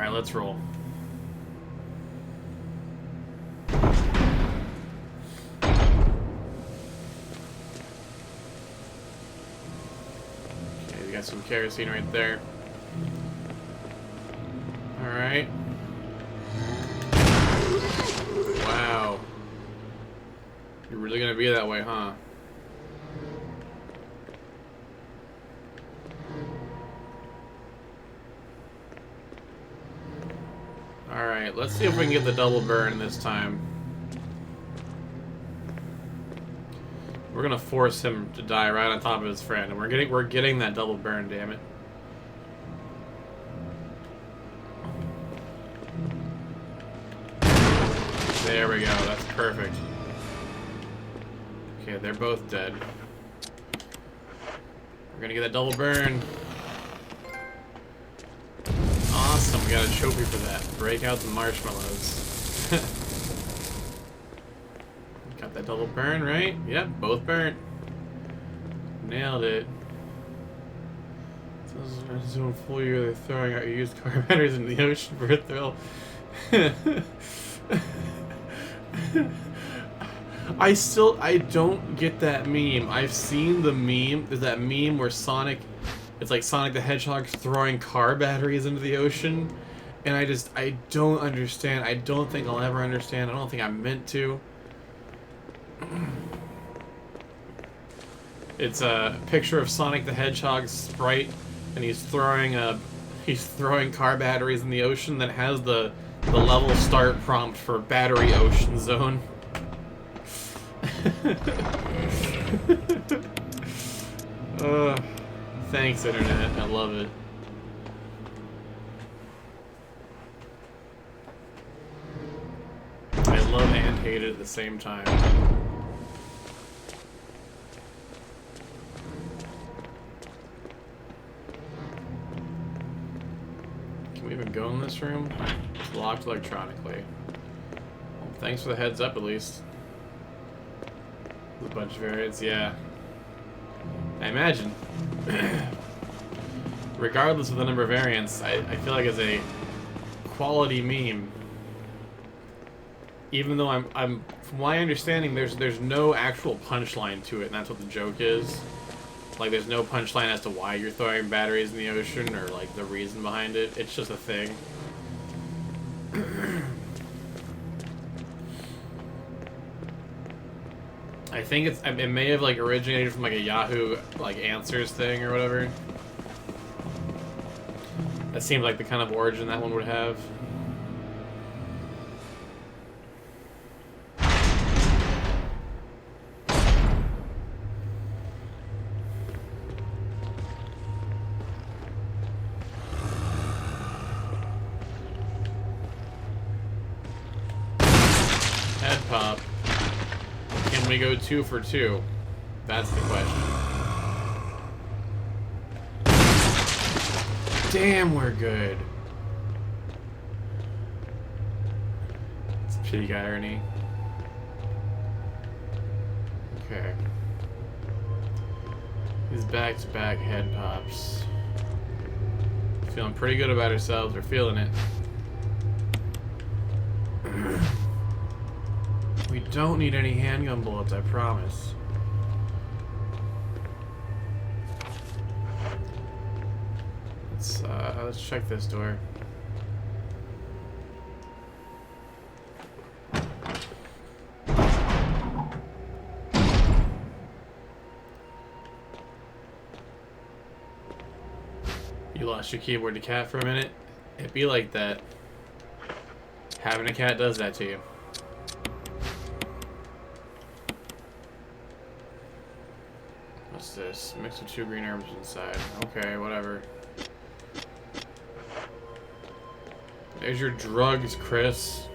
Alright, let's roll. Okay, we got some kerosene right there. Alright. Wow. You're really gonna be that way, huh? Alright, let's see if we can get the double burn this time. We're gonna force him to die right on top of his friend, and we're getting that double burn, damn it. There we go, that's perfect. Okay, they're both dead. We're gonna get that double burn. Awesome, we got a trophy for that. Break out the marshmallows. Got that double burn, right? Yep, both burnt. Nailed it. So full year they're throwing out used car batteries into the ocean for a thrill. I don't get that meme. I've seen the meme. There's that meme where it's like Sonic the Hedgehog throwing car batteries into the ocean. And I don't understand. I don't think I'll ever understand. I don't think I'm meant to. It's a picture of Sonic the Hedgehog's sprite, and he's throwing car batteries in the ocean that has the level start prompt for Battery Ocean Zone. Thanks, Internet. I love it. I love and hate it at the same time. Can we even go in this room? It's locked electronically. Well, thanks for the heads up, at least. There's a bunch of variants, yeah. I imagine. Regardless of the number of variants, I feel like it's a quality meme. Even though I'm from my understanding, there's no actual punchline to it, and that's what the joke is. Like, there's no punchline as to why you're throwing batteries in the ocean, or like the reason behind it. It's just a thing. I think it may have like originated from like a Yahoo like answers thing or whatever. That seemed like the kind of origin that one would have. Head pop. Can we go 2 for 2? That's the question. Damn, we're good. It's peak irony. Okay. These back-to-back head pops. Feeling pretty good about ourselves. We're feeling it. We don't need any handgun bullets, I promise. Let's check this door. You lost your keyboard to cat for a minute? It'd be like that. Having a cat does that to you. What's this? Mix of 2 green herbs inside. Okay, whatever. There's your drugs, Chris.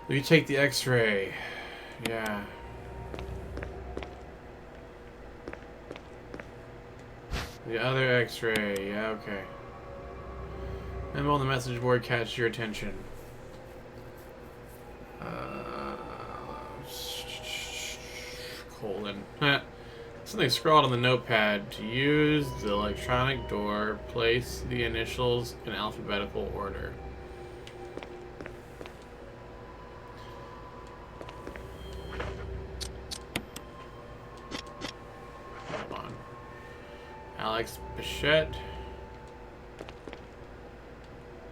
You take the X-ray. Yeah. The other X-ray. Yeah, okay. And on the message board catch your attention. Colon. Something scrawled on the notepad. To use the electronic door, place the initials in alphabetical order. Hold on. Alex Bichette.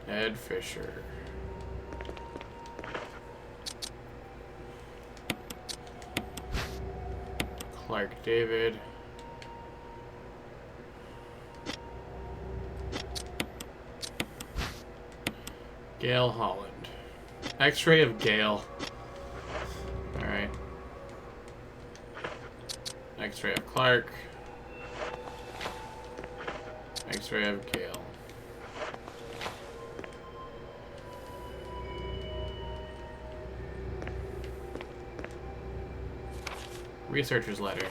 Ed Fisher. Clark David. Gail Holland. X-ray of Gail. Alright. X-ray of Clark. X-ray of Gail. Researcher's letter.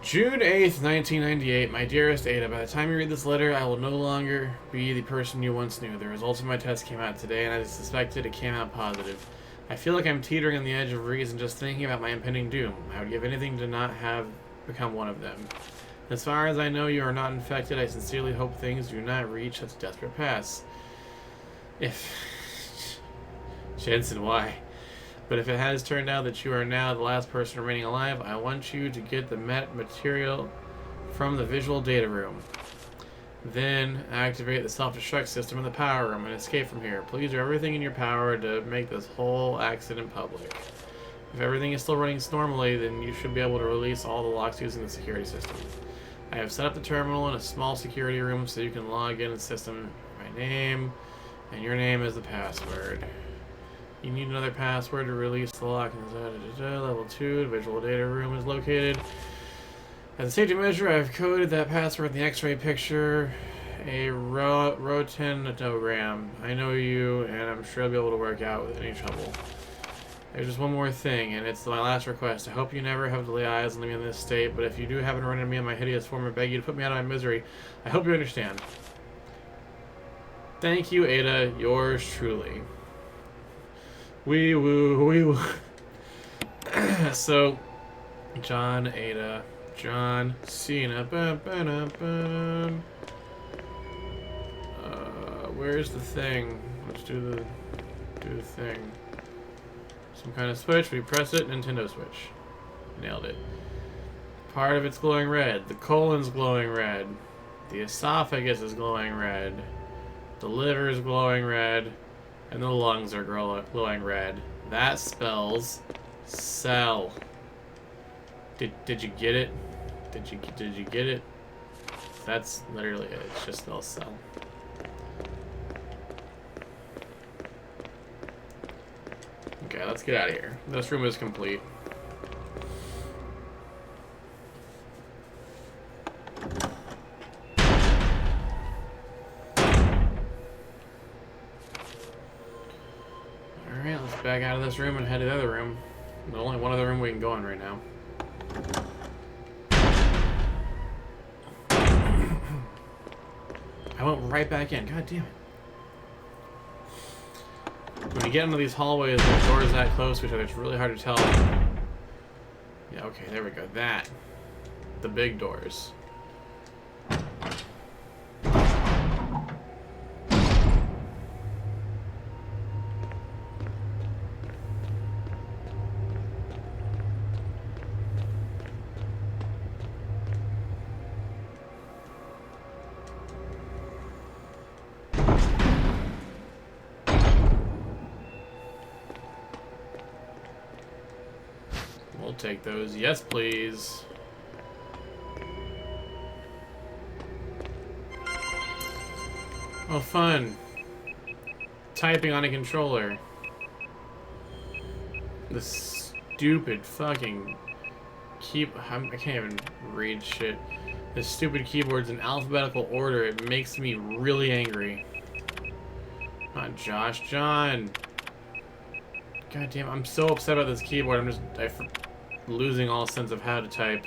June 8th, 1998. My dearest Ada, by the time you read this letter, I will no longer be the person you once knew. The results of my test came out today, and as I suspected, it came out positive. I feel like I'm teetering on the edge of reason just thinking about my impending doom. I would give anything to not have become one of them. As far as I know, you are not infected. I sincerely hope things do not reach such a desperate pass. If... Jensen, why? But if it has turned out that you are now the last person remaining alive, I want you to get the material from the visual data room. Then activate the self-destruct system in the power room and escape from here. Please do everything in your power to make this whole accident public. If everything is still running normally, then you should be able to release all the locks using the security system. I have set up the terminal in a small security room so you can log in the system. My name and your name is the password. You need another password to release the lock. Level 2, the visual data room is located. As a safety measure, I've coded that password in the X-ray picture. A rotenogram. I know you, and I'm sure I'll be able to work out with any trouble. There's just one more thing, and it's my last request. I hope you never have to lay eyes on me in this state, but if you do happen to run into me in my hideous form or beg you to put me out of my misery, I hope you understand. Thank you, Ada. Yours truly. Wee woo, wee woo. So, John, Ada, John Cena. Where's the thing? Let's do the thing. Some kind of switch. We press it. Nintendo Switch. Nailed it. Part of it's glowing red. The colon's glowing red. The esophagus is glowing red. The liver is glowing red. And the lungs are glowing red. That spells cell. Did you get it? Did you get it? That's literally it. It just spells cell. Okay, let's get out of here. This room is complete. Alright, let's back out of this room and head to the other room. There's only one other room we can go in right now. I went right back in. God damn it. When you get into these hallways, there's doors that close to each other. It's really hard to tell. Yeah, okay, there we go. That. The big doors. We'll take those. Yes, please. Oh, fun. Typing on a controller. The stupid fucking I can't even read shit. The stupid keyboard's in alphabetical order. It makes me really angry. Come on, Josh. John. God damn, I'm so upset about this keyboard. I'm losing all sense of how to type.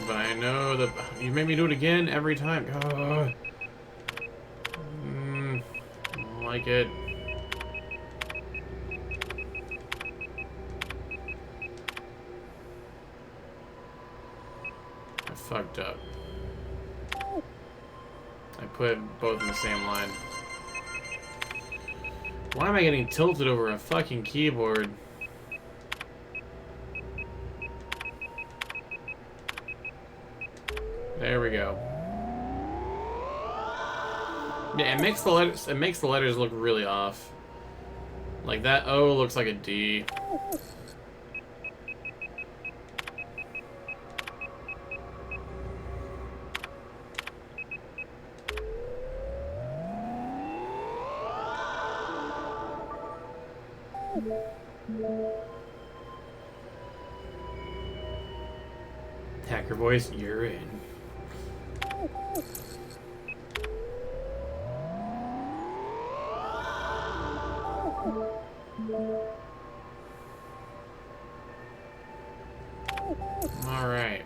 But I know that you make me do it again every time. I don't like it. I fucked up. I put both in the same line. Why am I getting tilted over a fucking keyboard? There we go. Yeah, it makes the letters look really off. Like that O looks like a D. Hacker voice, you're in. Alright.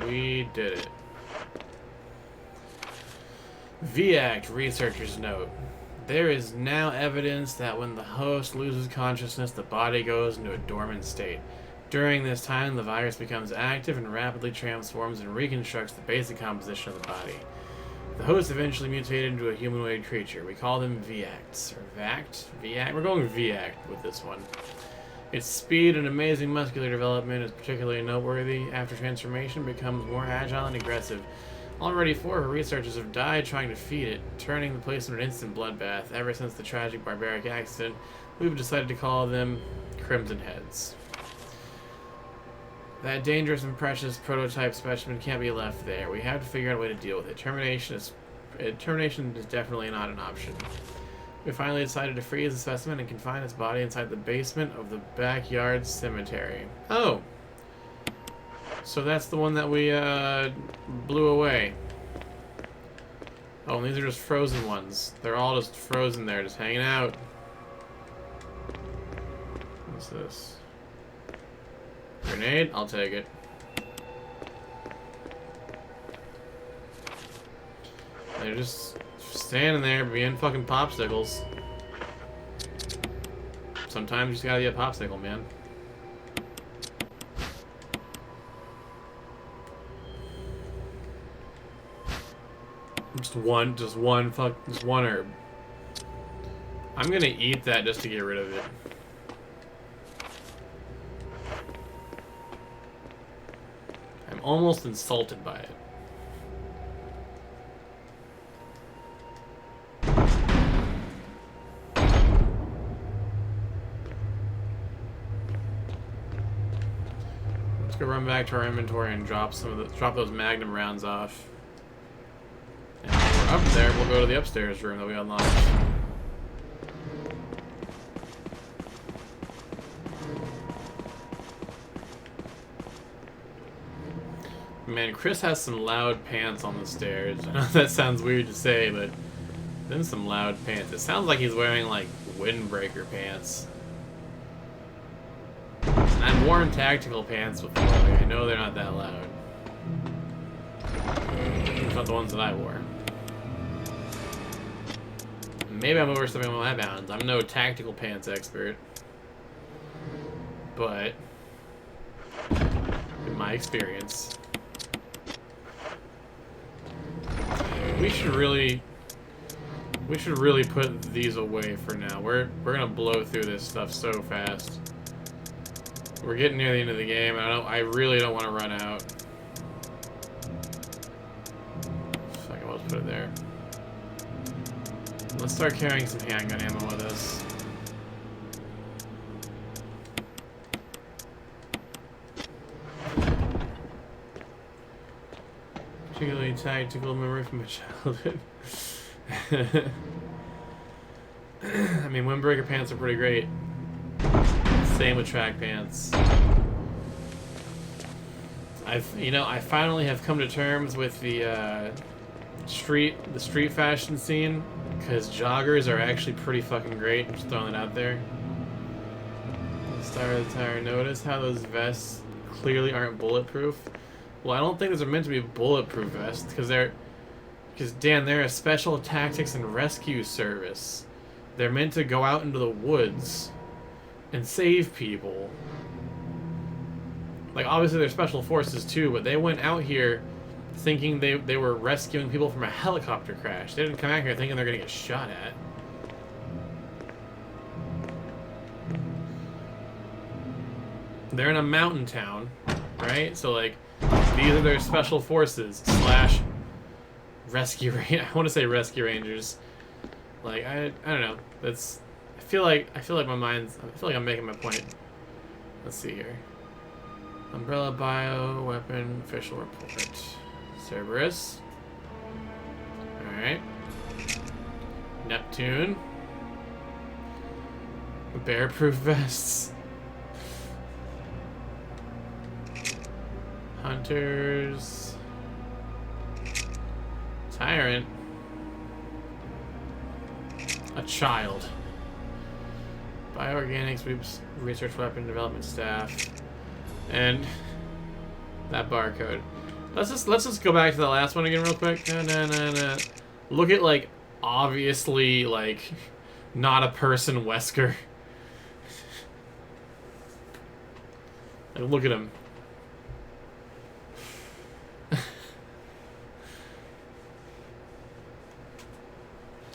We did it. V-Act researchers note. There is now evidence that when the host loses consciousness, the body goes into a dormant state. During this time, the virus becomes active and rapidly transforms and reconstructs the basic composition of the body. The host eventually mutated into a humanoid creature. We call them V-Acts. Or VACT? V-Act? We're going V-Act with this one. Its speed and amazing muscular development is particularly noteworthy. After transformation, it becomes more agile and aggressive. Already 4 of her researchers have died trying to feed it, turning the place into an instant bloodbath. Ever since the tragic barbaric accident, we've decided to call them Crimson Heads. That dangerous and precious prototype specimen can't be left there. We have to figure out a way to deal with it. Termination is definitely not an option. We finally decided to freeze the specimen and confine its body inside the basement of the backyard cemetery. Oh! So that's the one that we blew away. Oh, and these are just frozen ones. They're all just frozen there, just hanging out. What's this? Grenade? I'll take it. They're just standing there being fucking popsicles. Sometimes you just gotta be a popsicle, man. Just one herb. I'm gonna eat that just to get rid of it. I'm almost insulted by it. Let's go run back to our inventory and drop those Magnum rounds off. And when we're up there, we'll go to the upstairs room that we unlocked. Man, Chris has some loud pants on the stairs. I know that sounds weird to say, but then some loud pants. It sounds like he's wearing, like, windbreaker pants. And I've worn tactical pants before. Like, I know they're not that loud. It's not the ones that I wore. Maybe I'm overstepping my bounds. I'm no tactical pants expert. But, in my experience, we should really put these away for now. We're gonna blow through this stuff so fast. We're getting near the end of the game, and I really don't want to run out. Fuck, I'll just put it there. Let's start carrying some handgun ammo with us. Particularly tactical memory from my childhood. I mean, windbreaker pants are pretty great. Same with track pants. I finally have come to terms with the street fashion scene, because joggers are actually pretty fucking great. I'm just throwing it out there. Star of the tire. Notice how those vests clearly aren't bulletproof. Well, I don't think those are meant to be bulletproof vests, because Dan, they're a special tactics and rescue service. They're meant to go out into the woods and save people. Like, obviously they're special forces too, but they went out here thinking they were rescuing people from a helicopter crash. They didn't come out here thinking they're gonna get shot at. They're in a mountain town, right? So, like, these are their special forces / rescue. I want to say rescue rangers. Like, I don't know. That's. I feel like my mind's. I feel like I'm making my point. Let's see here. Umbrella bio weapon official report. Cerberus. All right. Neptune. Bear-proof vests. Hunters. Tyrant. A child. Bioorganics, research weapon development staff. And that barcode. Let's just go back to the last one again real quick. No. Look at, like, obviously, like, not a person Wesker. Like, look at him.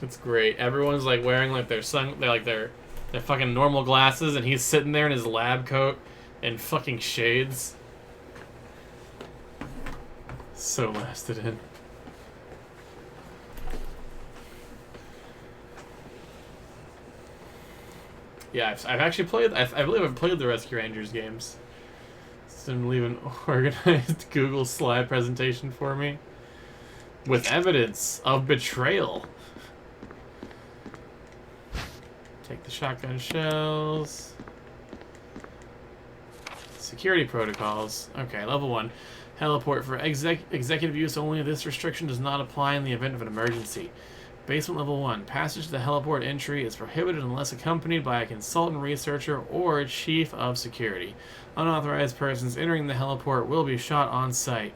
It's great. Everyone's like wearing like their fucking normal glasses, and he's sitting there in his lab coat and fucking shades. So lasted in. Yeah, I've actually played. I believe I've played the Rescue Rangers games. Didn't leave an organized Google slide presentation for me with evidence of betrayal. Take the shotgun shells. Security protocols. Okay, level 1. Heliport for executive use only. This restriction does not apply in the event of an emergency. Basement level 1. Passage to the heliport entry is prohibited unless accompanied by a consultant researcher or chief of security. Unauthorized persons entering the heliport will be shot on sight.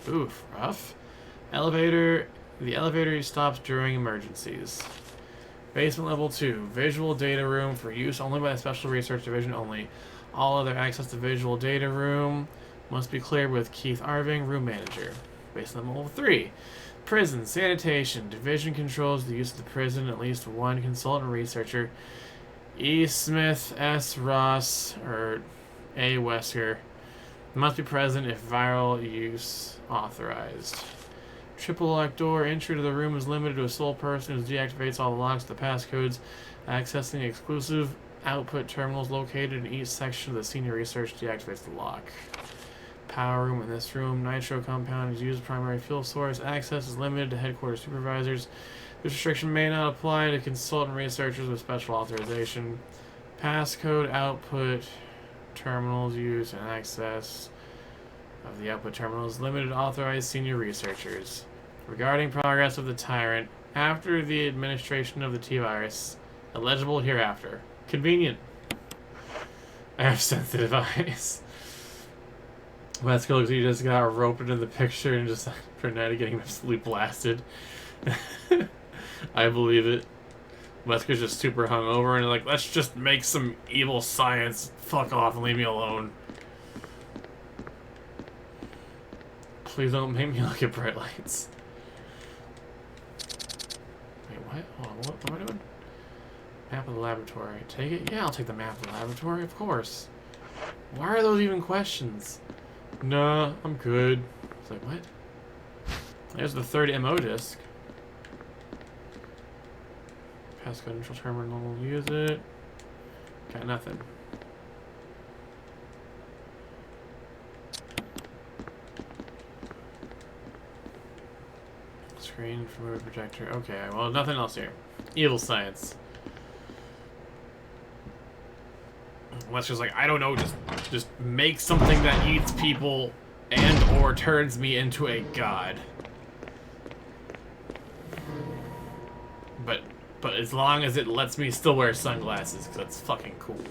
Oof, rough. Elevator. The elevator stops during emergencies. Basement level 2. Visual data room for use only by the Special Research Division only. All other access to visual data room must be cleared with Keith Arving, room manager. Basement level 3. Prison, sanitation. Division controls the use of the prison. At least one consultant researcher. E. Smith, S. Ross, or A. Wesker must be present if viral use authorized. Triple lock door. Entry to the room is limited to a sole person who deactivates all the locks, the passcodes, accessing exclusive output terminals located in each section of the senior research deactivates the lock. Power room. In this room, nitro compound is used as primary fuel source. Access is limited to headquarters supervisors. This restriction may not apply to consultant researchers with special authorization. Passcode output terminals use and access of the output terminals limited to authorized senior researchers. Regarding progress of the Tyrant after the administration of the T-Virus, eligible hereafter. Convenient. I have sensitive eyes. That's cool because you just got roped into the picture and just pretended getting absolutely blasted. I believe it. Wesker's just super hungover and like, let's just make some evil science. Fuck off and leave me alone. Please don't make me look at bright lights. Wait, what? Hold on, what am I doing? Map of the laboratory. Take it? Yeah, I'll take the map of the laboratory, of course. Why are those even questions? Nah, I'm good. It's like, what? There's the third MO disc. Passcode neutral terminal, use it. Got nothing. Screen for movie projector. Okay, well, nothing else here. Evil science. Wesker's like, I don't know, just make something that eats people and or turns me into a god. But as long as it lets me still wear sunglasses, because that's fucking cool.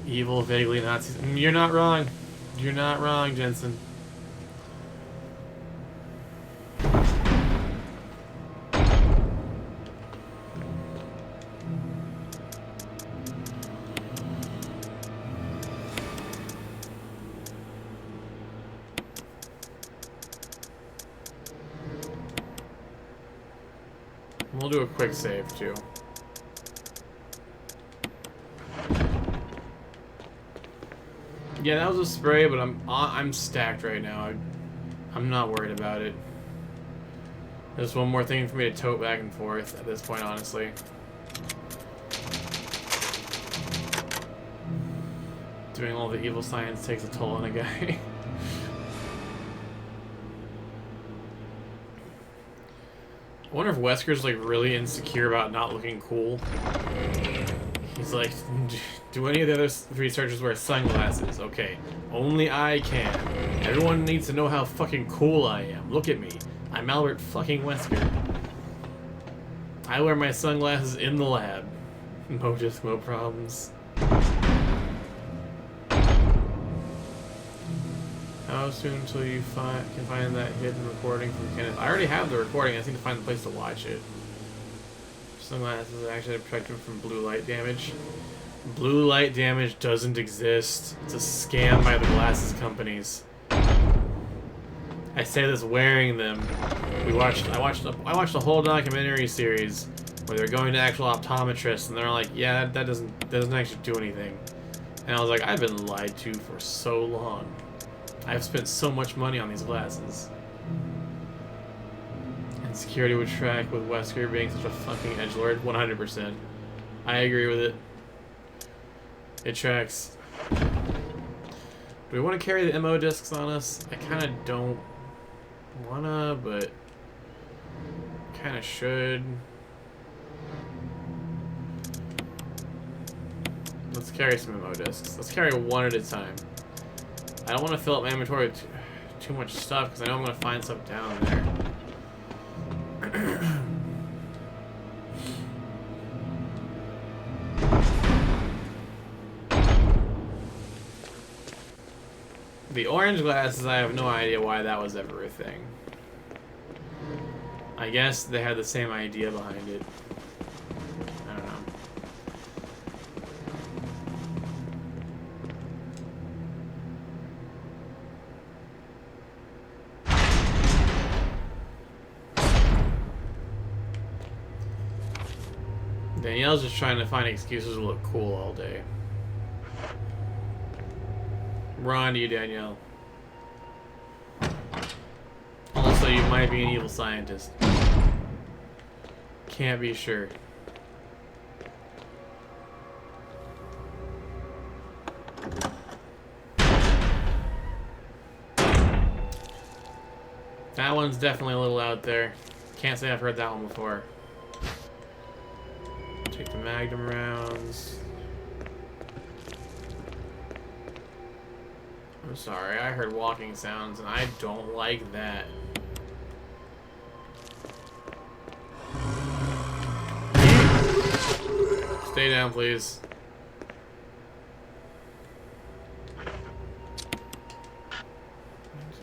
Evil, vaguely Nazis. You're not wrong. You're not wrong, Jensen. We'll do a quick save too. Yeah, that was a spray, but I'm stacked right now. I'm not worried about it. There's one more thing for me to tote back and forth at this point, honestly. Doing all the evil science takes a toll on a guy. I wonder if Wesker's like really insecure about not looking cool. He's like, do any of the other researchers wear sunglasses? Okay, only I can. Everyone needs to know how fucking cool I am. Look at me. I'm Albert fucking Wesker. I wear my sunglasses in the lab. No disc, no problems. How soon until you can find that hidden recording from Kenneth? I already have the recording. I just need to find the place to watch it. Sunglasses actually protect him from blue light damage. Blue light damage doesn't exist. It's a scam by the glasses companies. I say this wearing them. I watched a whole documentary series where they're going to actual optometrists and they're like, yeah, that doesn't actually do anything. And I was like, I've been lied to for so long. I've spent so much money on these glasses. And security would track with Wesker being such a fucking edgelord. 100%. I agree with it. It tracks. Do we want to carry the MO discs on us? I kind of don't wanna, but kind of should. Let's carry some MO discs. Let's carry one at a time. I don't want to fill up my inventory with too much stuff because I know I'm going to find stuff down there. The orange glasses, I have no idea why that was ever a thing. I guess they had the same idea behind it. I don't know. Danielle's just trying to find excuses to look cool all day. We're on to you, Danielle. Also, you might be an evil scientist. Can't be sure. That one's definitely a little out there. Can't say I've heard that one before. Take the Magnum rounds. I'm sorry, I heard walking sounds and I don't like that. Stay down, please.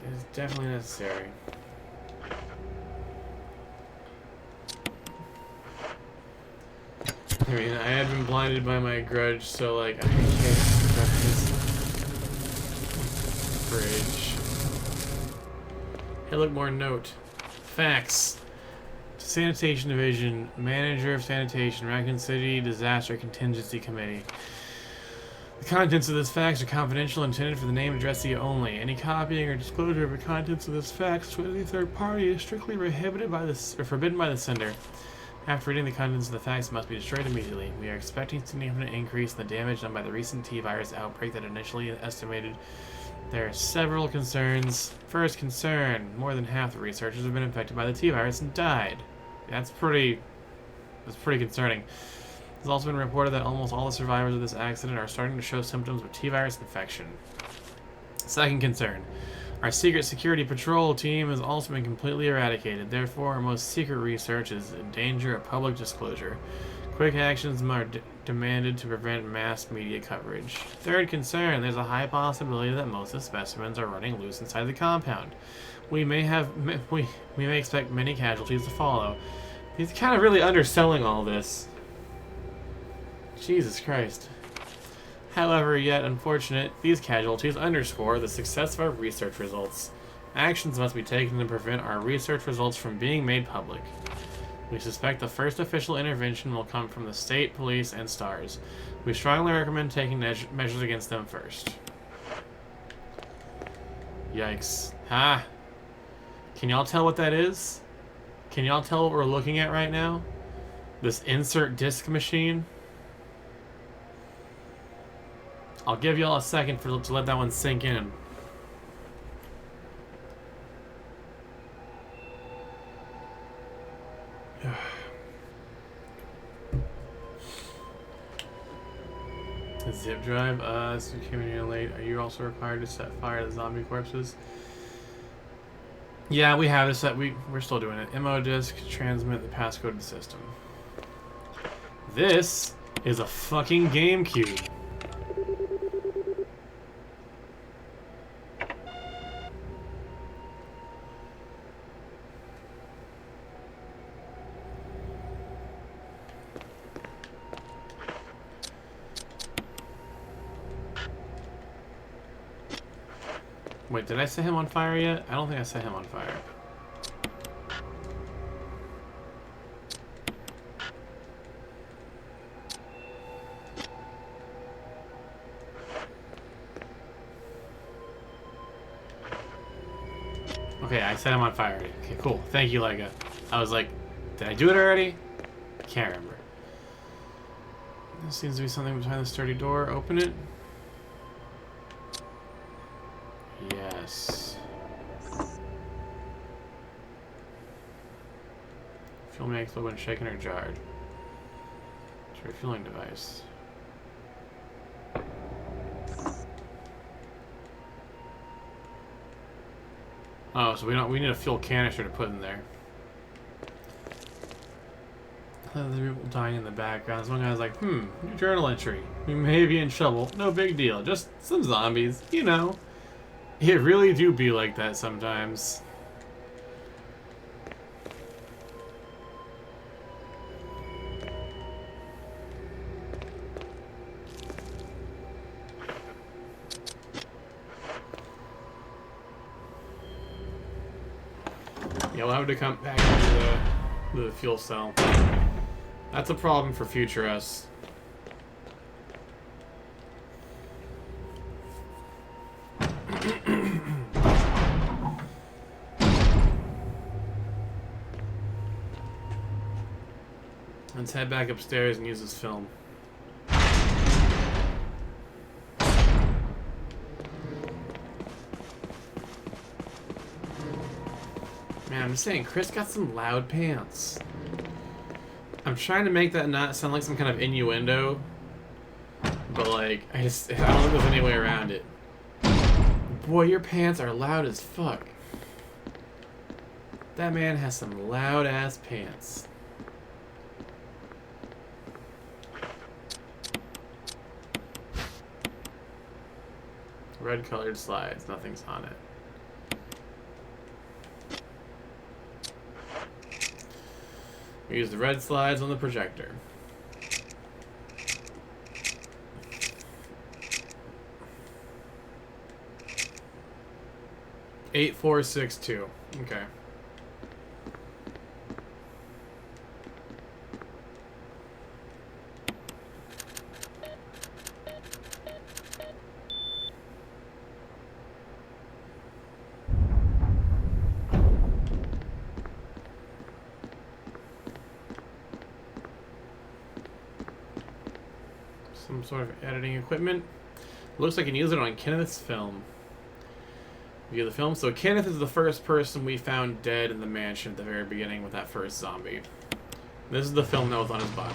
It's definitely necessary. I mean, I had been blinded by my grudge, so like, I can't disrupt this fridge. Hey, look, more note. Facts. Sanitation Division, Manager of Sanitation, Raccoon City Disaster Contingency Committee. The contents of this fax are confidential and intended for the name and address only. Any copying or disclosure of the contents of this fax to any third party is strictly prohibited by forbidden by the sender. After reading the contents of the fax, it must be destroyed immediately. We are expecting a significant increase in the damage done by the recent T-virus outbreak that initially estimated. There are several concerns. First concern, more than half the researchers have been infected by the T-virus and died. That's pretty concerning. It's also been reported that almost all the survivors of this accident are starting to show symptoms of T-virus infection. Second concern. Our secret security patrol team has also been completely eradicated. Therefore, our most secret research is in danger of public disclosure. Quick actions are demanded to prevent mass media coverage. Third concern. There's a high possibility that most of the specimens are running loose inside the compound. We may expect many casualties to follow. He's kind of really underselling all this. Jesus Christ. However, yet unfortunate, these casualties underscore the success of our research results. Actions must be taken to prevent our research results from being made public. We suspect the first official intervention will come from the state, police, and STARS. We strongly recommend taking measures against them first. Yikes. Ha! Can y'all tell what that is? Can y'all tell what we're looking at right now? This insert disc machine? I'll give y'all a second to let that one sink in. A zip drive? So you came in here late. Are you also required to set fire to the zombie corpses? Yeah, we have this. We're still doing it. MO disk, transmit the passcode to the system. This is a fucking GameCube. Wait, did I set him on fire yet? I don't think I set him on fire. Okay, I set him on fire already. Okay, cool. Thank you, Lega. I was like, did I do it already? I can't remember. There seems to be something behind the sturdy door. Open it. Yes. Fuel may explode when shaken or jarred. It's a refueling device. Oh, so we need a fuel canister to put in there. The people dying in the background. This one guy's like, new journal entry. We may be in trouble. No big deal. Just some zombies, you know. It really do be like that sometimes. Yeah, we'll have to come back to the fuel cell. That's a problem for future us. Let's head back upstairs and use this film. Man, I'm just saying, Chris got some loud pants. I'm trying to make that not sound like some kind of innuendo, but like, I don't think there's any way around it. Boy, your pants are loud as fuck. That man has some loud ass pants. Red colored slides, nothing's on it. We use the red slides on the projector. Eight, 4, 6, 2. Okay. Some sort of editing equipment. Looks like you can use it on Kenneth's film. View the film. So Kenneth is the first person we found dead in the mansion at the very beginning with that first zombie. This is the film that was on his body.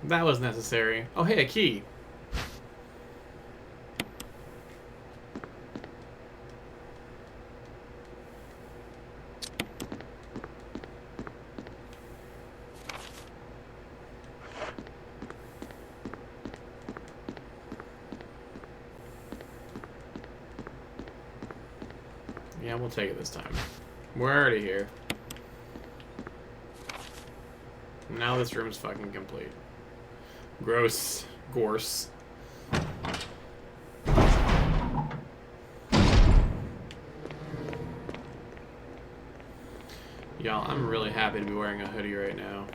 That was necessary. Oh, hey, a key. Yeah, we'll take it this time. We're already here. Now this room's fucking complete. Gross. Gorse. Y'all, I'm really happy to be wearing a hoodie right now.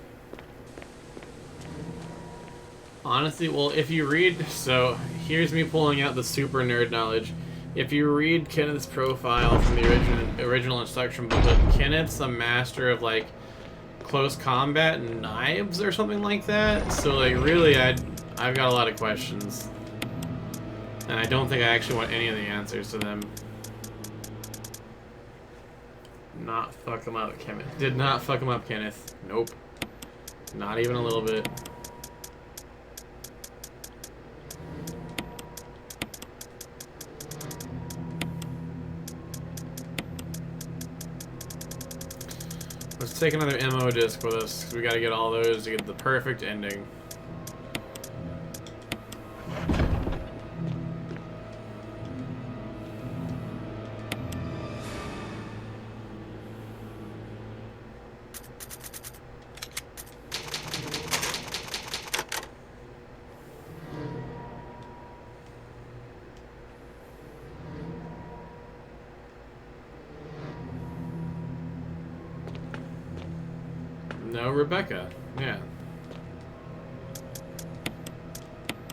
Honestly, well, if you read... So, here's me pulling out the super nerd knowledge. If you read Kenneth's profile from the original instruction booklet, Kenneth's a master of, like, close combat knives or something like that. So, like, really, I've got a lot of questions. And I don't think I actually want any of the answers to them. Not fuck him up, Kenneth. Did not fuck him up, Kenneth. Nope. Not even a little bit. Let's take another MO disc with us, because we gotta get all those to get the perfect ending. No, Rebecca. Yeah.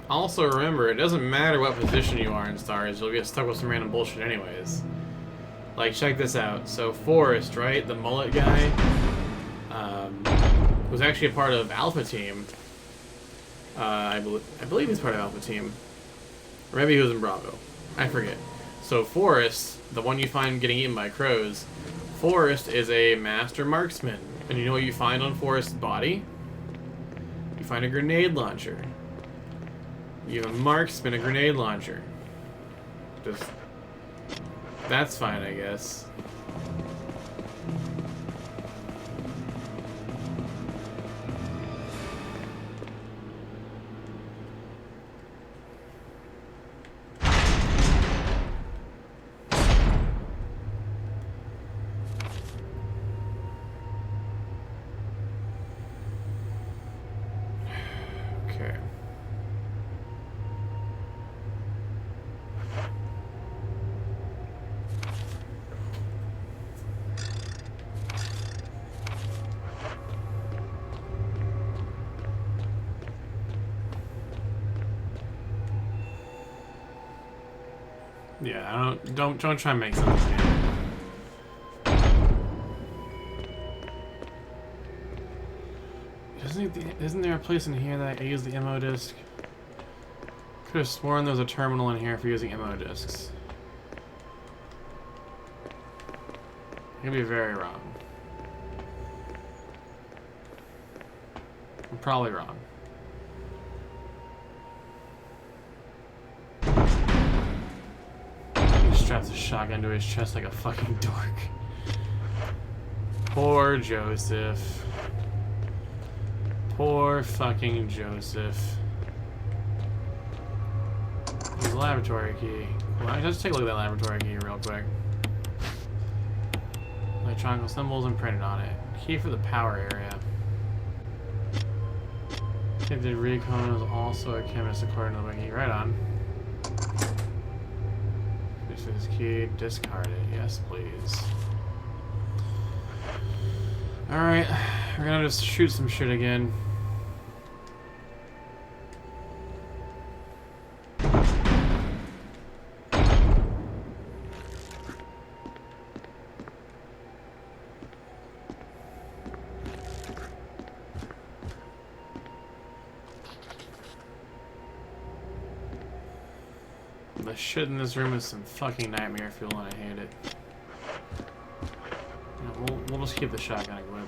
Also, remember, it doesn't matter what position you are in Stars, you'll get stuck with some random bullshit anyways. Like, check this out. So, Forrest, right? The mullet guy, was actually a part of Alpha Team. I believe he's part of Alpha Team. Or maybe he was in Bravo. I forget. So, Forrest, the one you find getting eaten by crows, Forrest is a master marksman. And you know what you find on Forrest's body? You find a grenade launcher. You have a marksman, a grenade launcher. Just... That's fine, I guess. Okay. Yeah, don't try and make something here. Isn't there a place in here that I use the MO disc? Could have sworn there was a terminal in here for using MO discs. I could be very wrong. I'm probably wrong. He straps a shotgun to his chest like a fucking dork. Poor Joseph. Poor fucking Joseph. There's a laboratory key. Well, let's take a look at that laboratory key real quick. Electronic symbols imprinted on it. Key for the power area. David Recon was also a chemist according to the wiki. Right on. This is key. Discard it. Yes, please. Alright. We're gonna just shoot some shit again. The The shit in this room is some fucking nightmare fuel, and I hate it. Yeah, we'll just keep the shotgun equipped.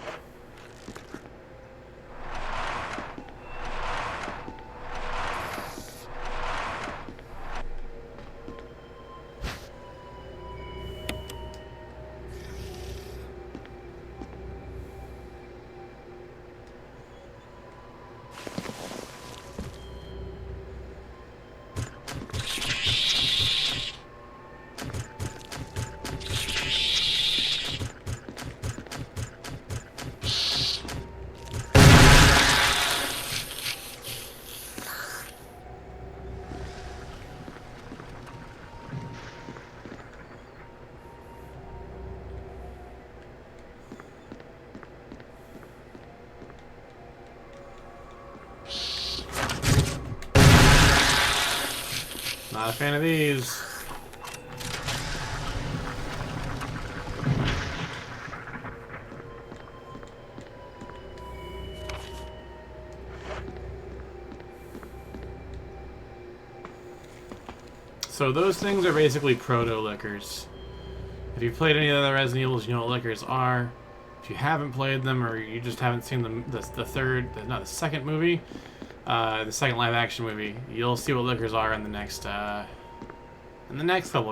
Not a fan of these. So those things are basically proto-lickers. If you've played any of the other Resident Evils, you know what lickers are. If you haven't played them, or you just haven't seen the second movie, the second live-action movie, you'll see what lickers are in the next couple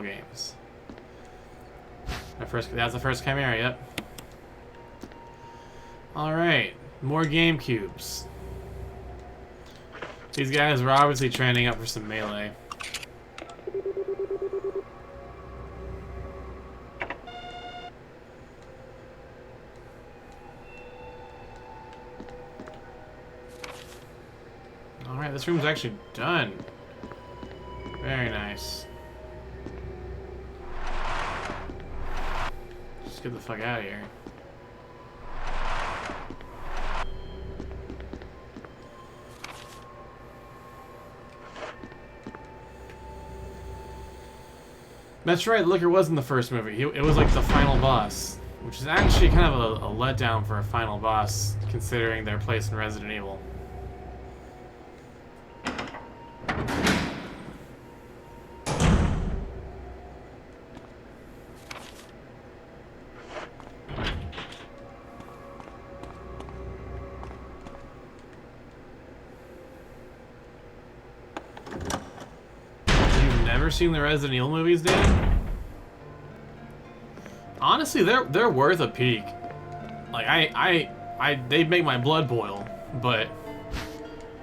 games. That's the first Chimera, yep. Alright, more GameCubes. These guys were obviously training up for some melee. Alright, this room's actually done. Very nice. Just get the fuck out of here. That's right, Licker was in the first movie. It was like the final boss, which is actually kind of a letdown for a final boss, considering their place in Resident Evil. Never seen the Resident Evil movies, Dan? Honestly, they're worth a peek. Like they make my blood boil, but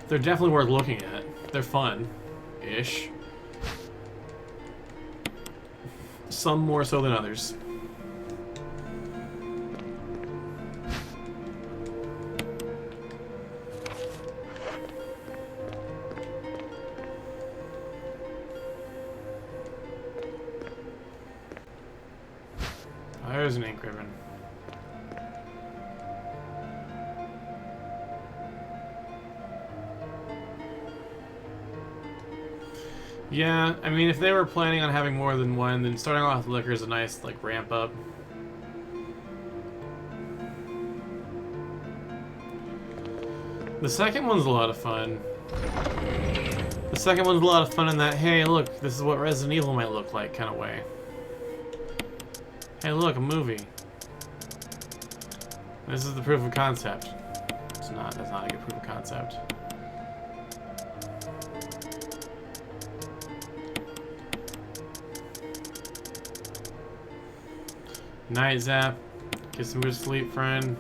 they're definitely worth looking at. They're fun-ish. Some more so than others. There's an ink ribbon. Yeah, I mean, if they were planning on having more than one, then starting off with Licker is a nice, like, ramp up. The second one's a lot of fun. The second one's a lot of fun in that, hey, look, this is what Resident Evil might look like kind of way. Hey, look, a movie. This is the proof of concept. It's not. That's not a good proof of concept. Night zap. Get some good sleep, friend.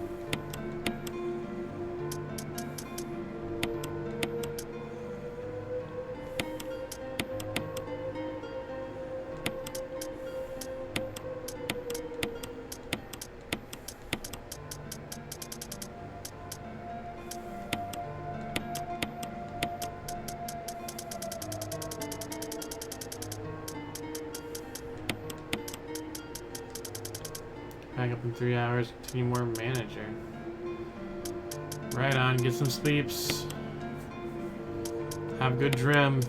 Back up in 3 hours, continue more manager. Right on, get some sleeps. Have good dream.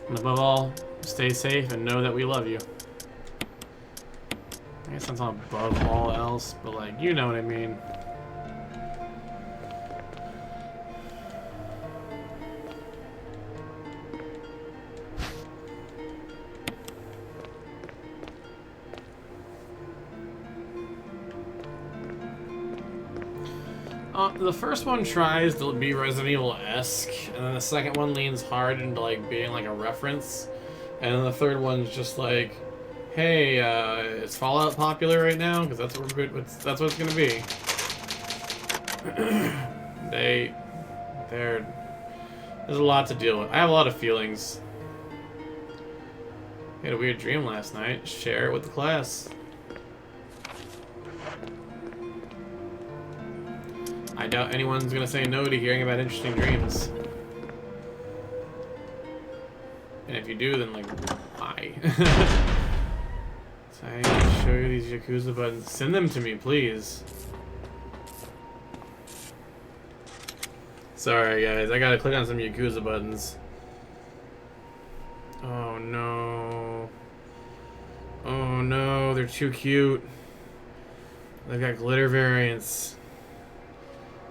And above all, stay safe and know that we love you. I guess that's not above all else, but like, you know what I mean. The first one tries to be Resident Evil-esque, and then the second one leans hard into like being like a reference, and then the third one's just like, hey, is Fallout popular right now? Because that's what that's what it's gonna be. There's a lot to deal with. I have a lot of feelings. I had a weird dream last night. Share it with the class. I doubt anyone's gonna say no to hearing about interesting dreams. And if you do, then like, why? So I need to show you these Yakuza buttons. Send them to me, please. Sorry guys, I gotta click on some Yakuza buttons. Oh no. Oh no, they're too cute. They've got glitter variants.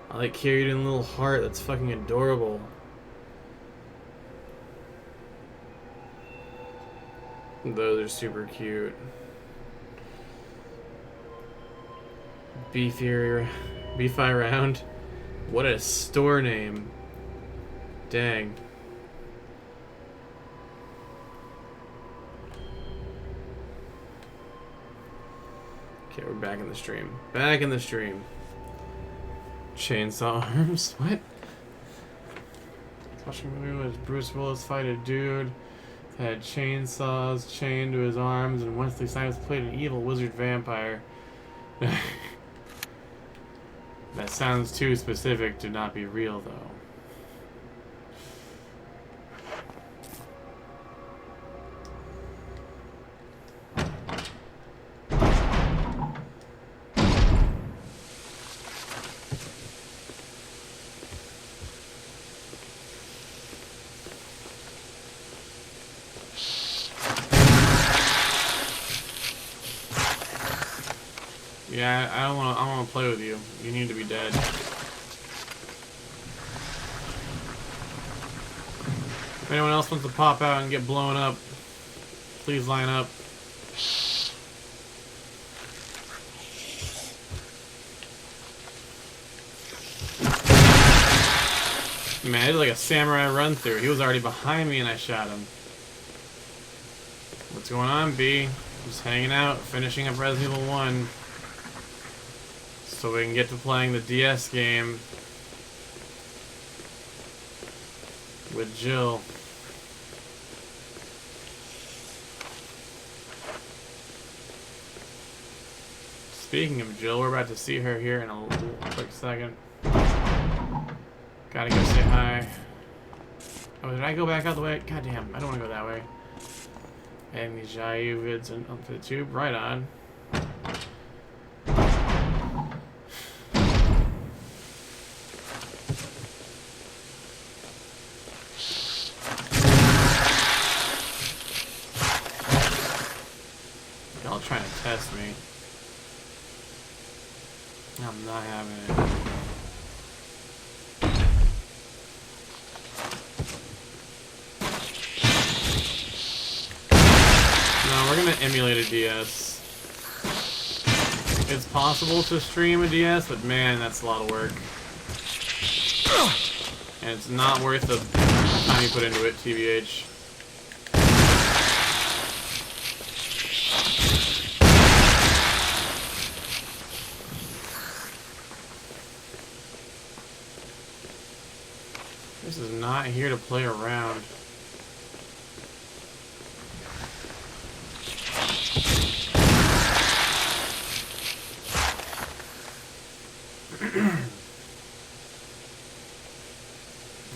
I like Kiryu little heart, that's fucking adorable. Those are super cute. Beefy round. What a store name. Dang. Okay, we're back in the stream. Back in the stream. Chainsaw arms? What? Watching a movie was Bruce Willis fight a dude that had chainsaws chained to his arms, and Wesley Snipes played an evil wizard vampire. That sounds too specific to not be real, though. Yeah, I don't wanna play with you. You need to be dead. If anyone else wants to pop out and get blown up, please line up. Man, I did like a samurai run through. He was already behind me and I shot him. What's going on, B? Just hanging out, finishing up Resident Evil 1. So we can get to playing the DS game with Jill. Speaking of Jill, we're about to see her here in a quick second. Gotta go say hi. Oh, did I go back out the way? God damn, I don't want to go that way. And these Jayu vids onto the tube. Right on. Y'all trying to test me. I'm not having it. No, we're gonna emulate a DS. It's possible to stream a DS, but man, that's a lot of work. And it's not worth the time you put into it, TBH. This is not here to play around.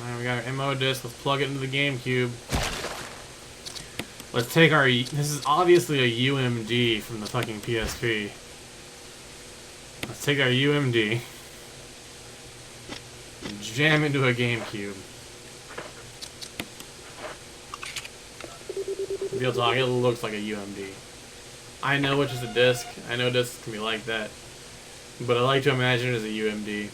Alright, we got our MO disc. Let's plug it into the GameCube. Let's take our... This is obviously a UMD from the fucking PSP. Let's take our UMD. And jam into a GameCube. Real talk, it looks like a UMD. I know it's just a disc. I know discs can be like that. But I like to imagine it as a UMD.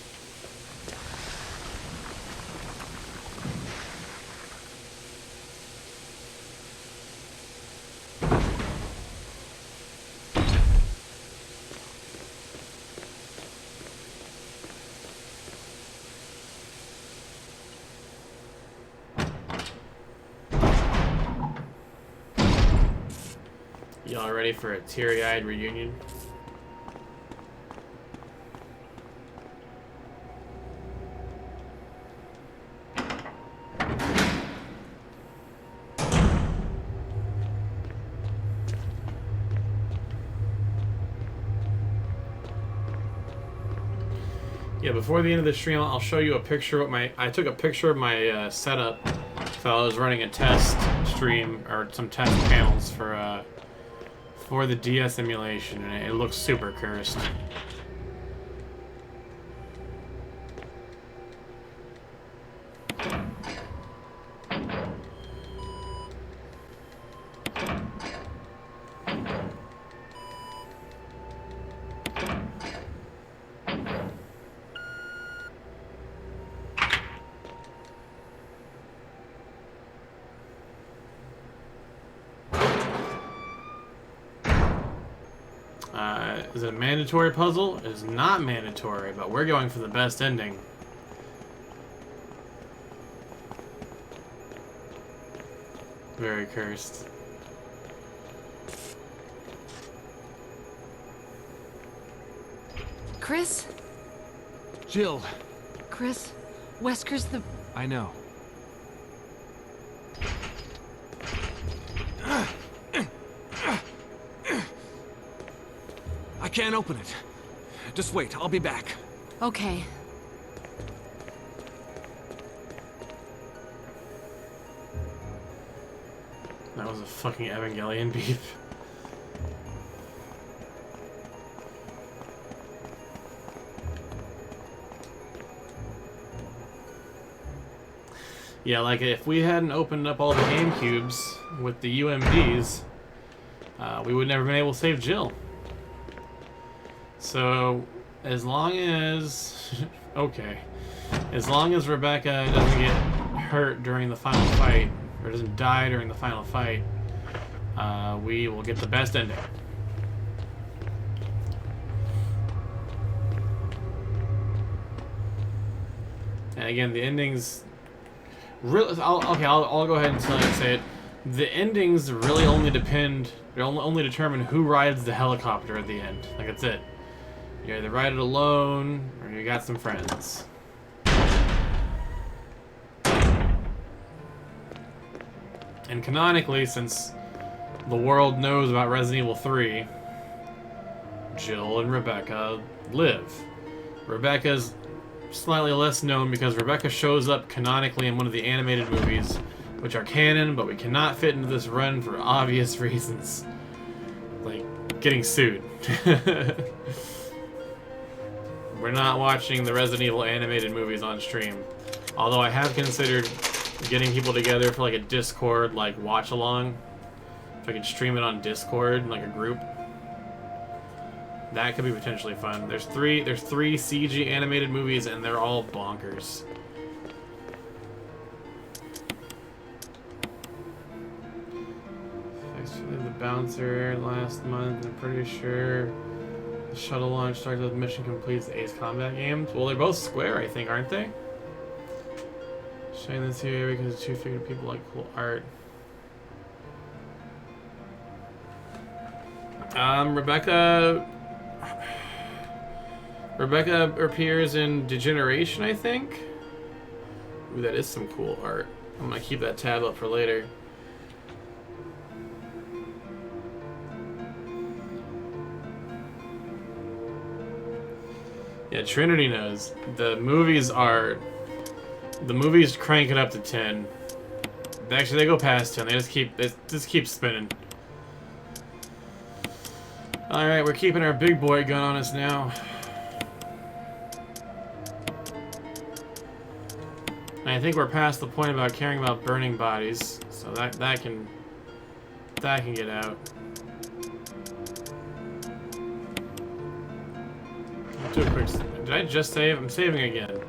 ready for a teary-eyed reunion. Yeah, before the end of the stream, I'll show you a picture of I took a picture of my setup. So I was running a test stream, or some test panels for the DS emulation, and it looks super cursed. Is it a mandatory puzzle? It is not mandatory, but we're going for the best ending. Very cursed. Chris? Jill. Chris? Wesker's the... I know. I can't open it. Just wait, I'll be back. Okay. That was a fucking Evangelion beep. Yeah, like if we hadn't opened up all the GameCubes with the UMDs, we would never been able to save Jill. So, as long as... okay. As long as Rebecca doesn't get hurt during the final fight, or doesn't die during the final fight, we will get the best ending. And again, the endings... I'll go ahead and say it. The endings really only depend... They only determine who rides the helicopter at the end. Like, that's it. You either ride it alone, or you got some friends. And canonically, since the world knows about Resident Evil 3, Jill and Rebecca live. Rebecca's slightly less known because Rebecca shows up canonically in one of the animated movies, which are canon, but we cannot fit into this run for obvious reasons. Like, getting sued. We're not watching the Resident Evil animated movies on stream. Although I have considered getting people together for like a Discord, like watch along. If I could stream it on Discord, like a group. That could be potentially fun. There's three CG animated movies and they're all bonkers. Fixed the bouncer last month, I'm pretty sure. The shuttle launch starts with mission completes the Ace Combat games. Well, they're both Square, I think, aren't they? Showing this here because the two figured people like cool art. Rebecca appears in Degeneration, I think. Ooh, that is some cool art. I'm gonna keep that tab up for later. Yeah, Trinity knows. The movies crank it up to 10. Actually, they go past 10. They just keep spinning. All right, we're keeping our big boy gun on us now. And I think we're past the point about caring about burning bodies, so that can get out. Do a quick. Did I just save? I'm saving again.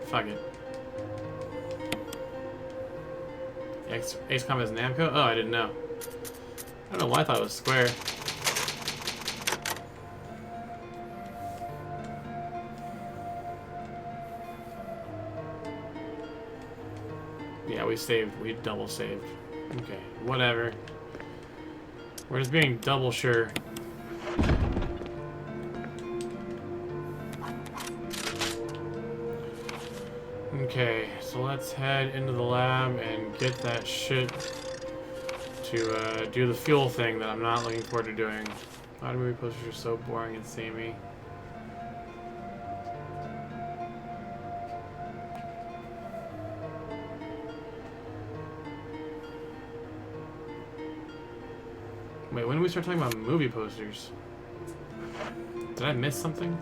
Fuck it. Ace Combat is Namco? Oh, I didn't know. I don't know why I thought it was Square. Yeah, we saved. We double saved. Okay, whatever. We're just being double sure. Okay, so let's head into the lab and get that shit to do the fuel thing that I'm not looking forward to doing. A lot of movie posters are so boring and samey. Wait, when did we start talking about movie posters? Did I miss something?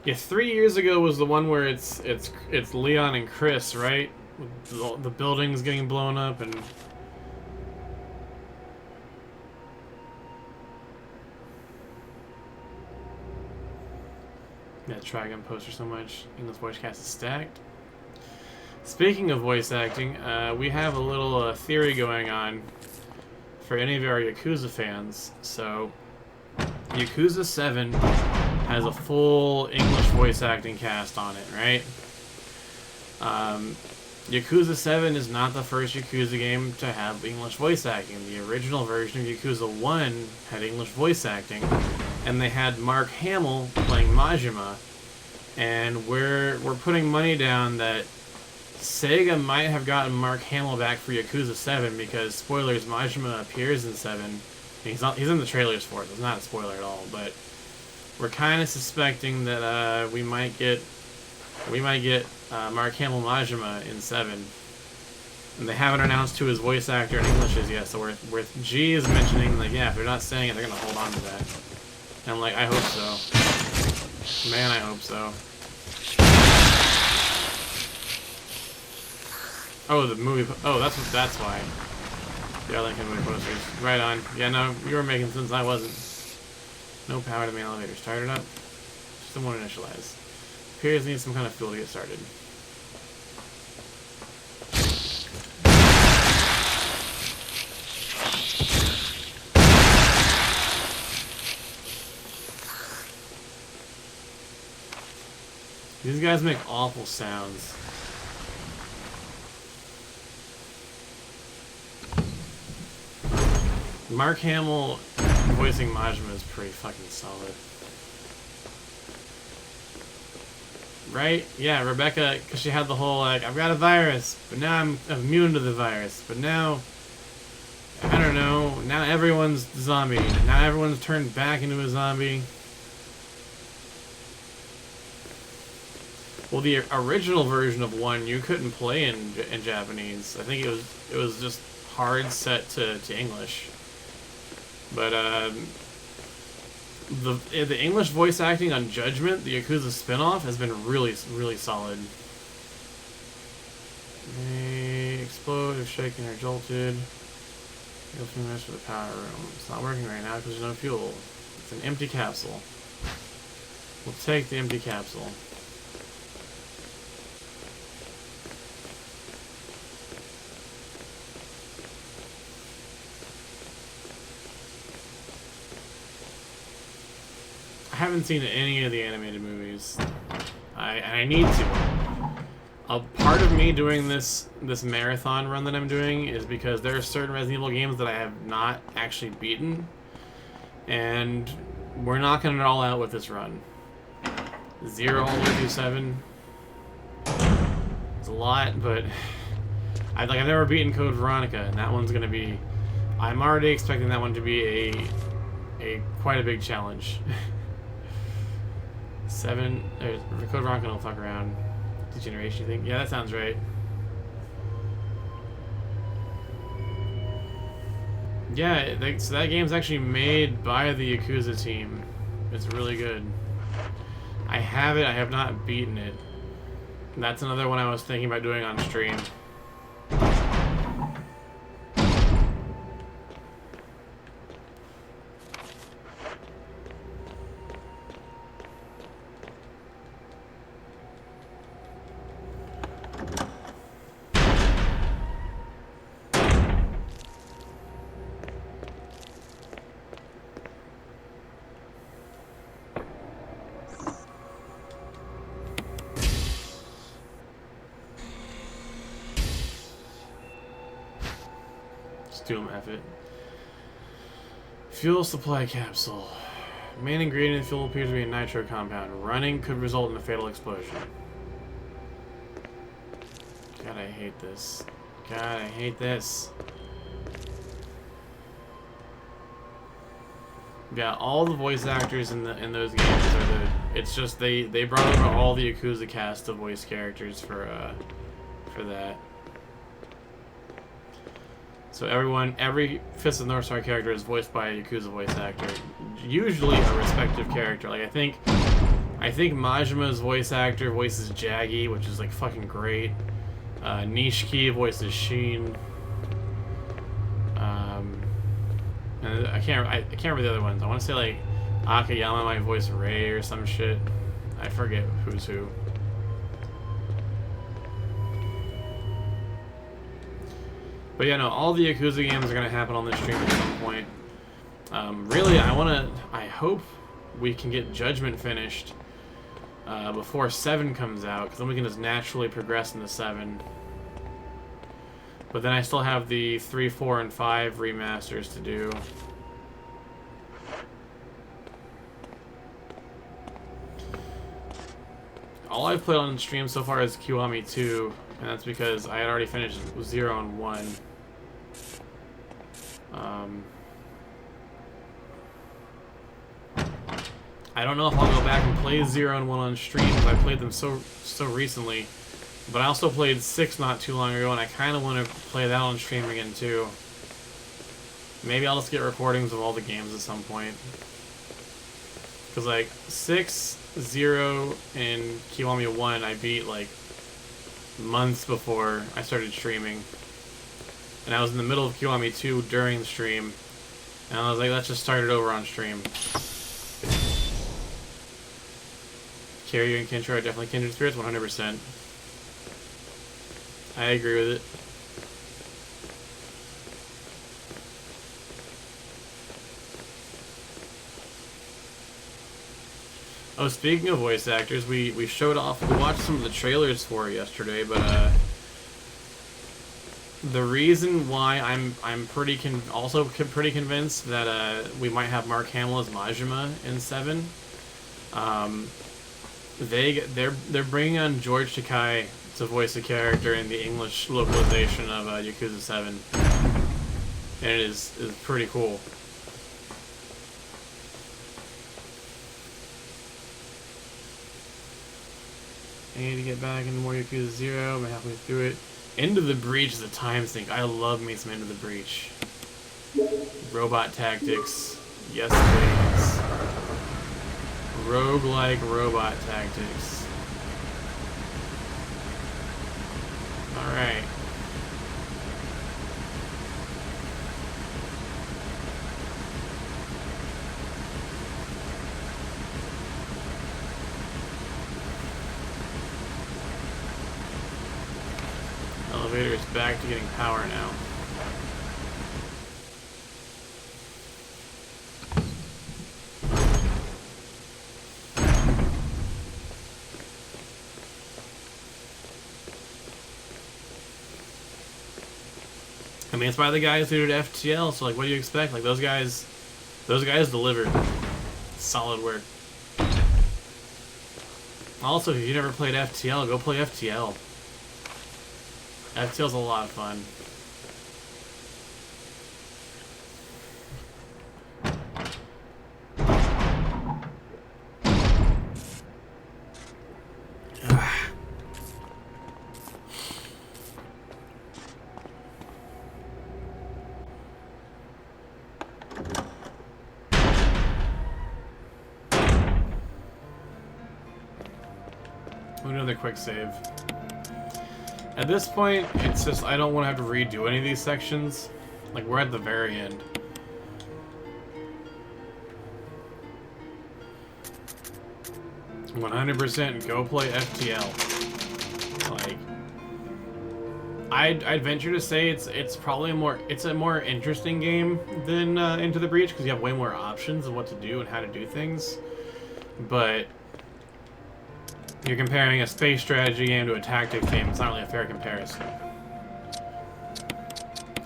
Yeah, 3 years ago was the one where it's Leon and Chris, right? With the buildings getting blown up and that Trigun poster so much. English voice cast is stacked. Speaking of voice acting, we have a little theory going on for any of our Yakuza fans. So, Yakuza 7 has a full English voice acting cast on it, right? Yakuza 7 is not the first Yakuza game to have English voice acting. The original version of Yakuza 1 had English voice acting, and they had Mark Hamill playing Majima. And we're putting money down that Sega might have gotten Mark Hamill back for Yakuza 7 because, spoilers, Majima appears in 7. He's in the trailers for it. It's not a spoiler at all, but we're kind of suspecting that we might get Mark Hamill Majima in 7. And they haven't announced who his voice actor in English is yet, so we're G is mentioning, like, yeah, if they're not saying it, they're gonna hold on to that. And I'm like, I hope so. Man, I hope so. Oh, the movie. Oh, that's why. The Arlington movie posters. Right on. Yeah, no, you were making sense. I wasn't. No power to main elevator. Start it up. Someone initialize. Appears needs some kind of fuel to get started. These guys make awful sounds. Mark Hamill voicing Majima is pretty fucking solid. Right? Yeah, Rebecca, because she had the whole, like, I've got a virus, but now I'm immune to the virus. But now, I don't know, now everyone's zombie. Now everyone's turned back into a zombie. Well, the original version of 1 you couldn't play in Japanese. I think it was just hard set to English. But the English voice acting on Judgment, the Yakuza spinoff, has been really solid. May explode if shaken or jolted. You'll finish for the power room. It's not working right now because there's no fuel. It's an empty capsule. We'll take the empty capsule. I haven't seen any of the animated movies. I need to. A part of me doing this marathon run that I'm doing is because there are certain Resident Evil games that I have not actually beaten, and we're knocking it all out with this run. 0 all the way through 7. It's a lot, but I've never beaten Code Veronica, and that one's gonna be. I'm already expecting that one to be a quite a big challenge. 7. Code Veronica don't fuck around. Degeneration thing. Yeah, that sounds right. Yeah, so that game's actually made by the Yakuza team. It's really good. I have it. I have not beaten it. And that's another one I was thinking about doing on stream. Just do them, F it. Fuel supply capsule. Main ingredient fuel appears to be a nitro compound. Running could result in a fatal explosion. God, I hate this. God, I hate this. Yeah, all the voice actors in those games are the. It's just they brought over all the Yakuza cast of voice characters for that. So every Fist of the North Star character is voiced by a Yakuza voice actor, usually a respective character. Like I think Majima's voice actor voices Jaggy, which is like fucking great. Nishiki voices Sheen. And I can't remember the other ones. I want to say like Akayama might voice Ray or some shit. I forget who's who. But yeah, no, all the Yakuza games are gonna happen on this stream at some point. Really, I hope we can get Judgment finished before 7 comes out, because then we can just naturally progress into 7. But then I still have the 3, 4, and 5 remasters to do. All I've played on stream so far is Kiwami 2, and that's because I had already finished 0 and 1. I don't know if I'll go back and play 0 and 1 on stream, because I played them so recently. But I also played 6 not too long ago, and I kind of want to play that on stream again too. Maybe I'll just get recordings of all the games at some point. Because like 6, 0, and Kiwami 1 I beat like months before I started streaming. And I was in the middle of Kiwami 2 during the stream. And I was like, let's just start it over on stream. Kiryu and Kintro are definitely kindred spirits, 100%. I agree with it. Oh, speaking of voice actors, we watched some of the trailers for it yesterday, but the reason why I'm pretty convinced that we might have Mark Hamill as Majima in 7. They're bringing on George Takei to voice a character in the English localization of Yakuza 7, and it is pretty cool. I need to get back into more Yakuza 0. I'm halfway through it. Into the Breach is a time sink. I love me some Into the Breach. Robot tactics. Yes, please. Roguelike robot tactics. Alright. Elevator is back to getting power now. I mean, it's by the guys who did FTL, so like, what do you expect? Like, those guys delivered. Solid work. Also, if you never played FTL, go play FTL. FTL's a lot of fun. Another quick save. At this point, it's just I don't want to have to redo any of these sections. Like, we're at the very end. "100% go play FTL." Like, I'd venture to say it's probably a more interesting game than Into the Breach, because you have way more options of what to do and how to do things. But you're comparing a space strategy game to a tactics game. It's not really a fair comparison.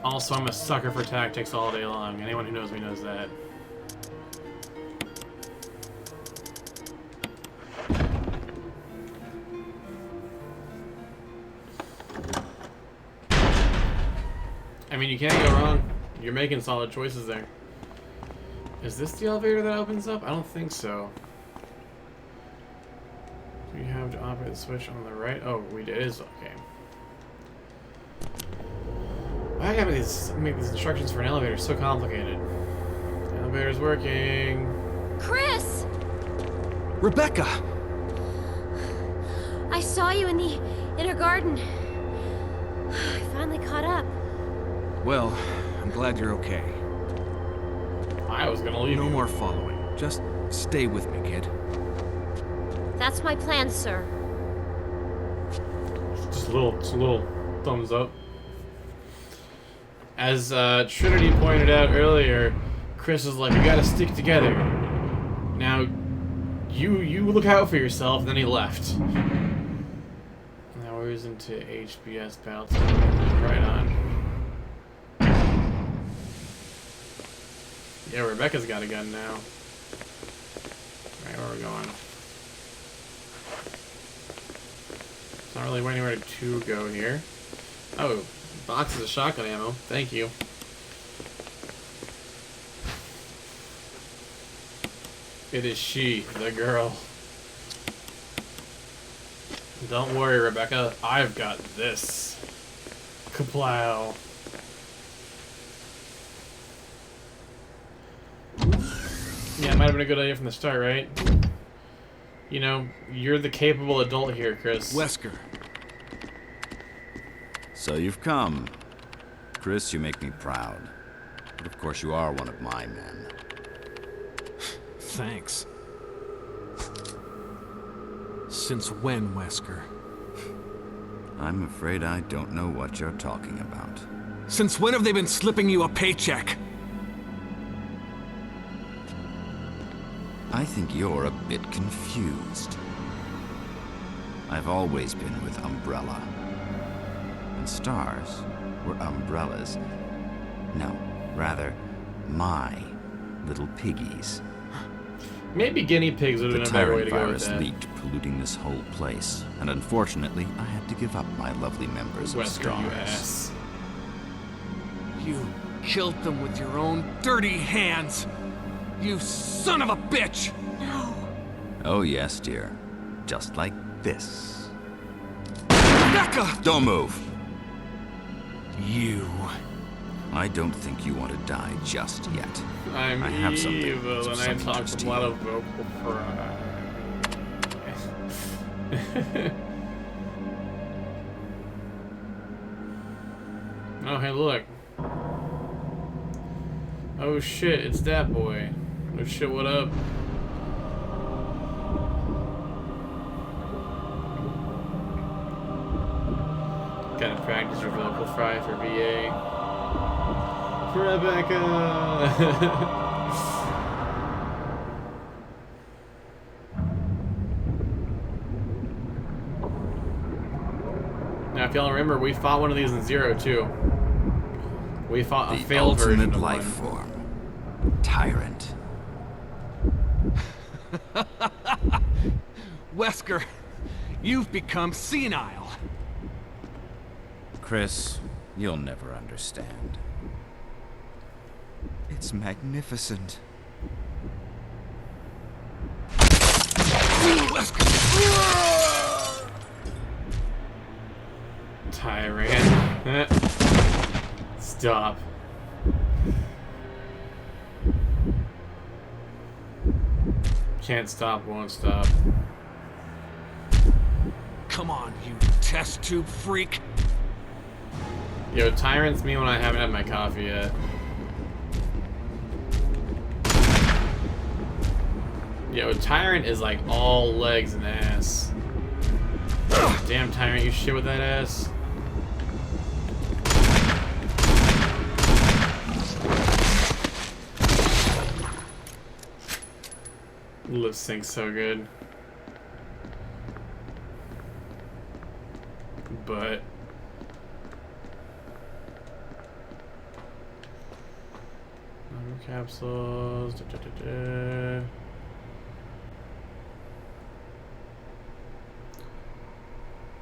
Also, I'm a sucker for tactics all day long. Anyone who knows me knows that. I mean, you can't go wrong. You're making solid choices there. Is this the elevator that opens up? I don't think so. We have to operate the switch on the right. Oh, it is okay. Why I gotta make these instructions for an elevator so complicated? The elevator's working. Chris! Rebecca! I saw you in the inner garden. I finally caught up. Well, I'm glad you're okay. I was gonna leave No you. more following. Just stay with me, kid. That's my plan, sir. Just a little thumbs up. As Trinity pointed out earlier, Chris is like, "We gotta stick together." Now, you look out for yourself. And then he left. Now we're into HBS belt. Right on. Yeah, Rebecca's got a gun now. Right, where are we going? It's not really anywhere to go here. Oh, boxes of shotgun ammo. Thank you. It is she, the girl. Don't worry, Rebecca. I've got this. Kaplow. Yeah, it might have been a good idea from the start, right? You know, you're the capable adult here, Chris. Wesker. So you've come. Chris, you make me proud. But of course you are one of my men. Thanks. Since when, Wesker? I'm afraid I don't know what you're talking about. Since when have they been slipping you a paycheck? I think you're a bit confused. I've always been with Umbrella. And stars were umbrellas. No, rather, my little piggies. Maybe guinea pigs would have The been a better way tyrant to go with virus that. leaked, polluting this whole place. And unfortunately, I had to give up my lovely members of Wesker, you Stars. ass. You killed them with your own dirty hands! You son of a bitch! No. Oh yes, dear. Just like this. Rebecca! Don't move! You. I don't think you want to die just yet. I'm I have something evil of and I some talk interest with to a lot you. of vocal fry. Oh, hey, look. Oh shit, it's that boy. Oh shit, what up? Gotta practice your vocal fry for VA. Rebecca! Now, if y'all remember, we fought one of these in Zero, too. We fought a The failed version ultimate of life one. form. Tyrant. Wesker, you've become senile. Chris, you'll never understand. It's magnificent. Wesker! Tyrant. Stop. Can't stop, won't stop. Come on, you test tube freak. Yo, Tyrant's me when I haven't had my coffee yet. Yo, Tyrant is like all legs and ass. Damn, Tyrant, you shit with that ass. Lip sync so good. But capsules.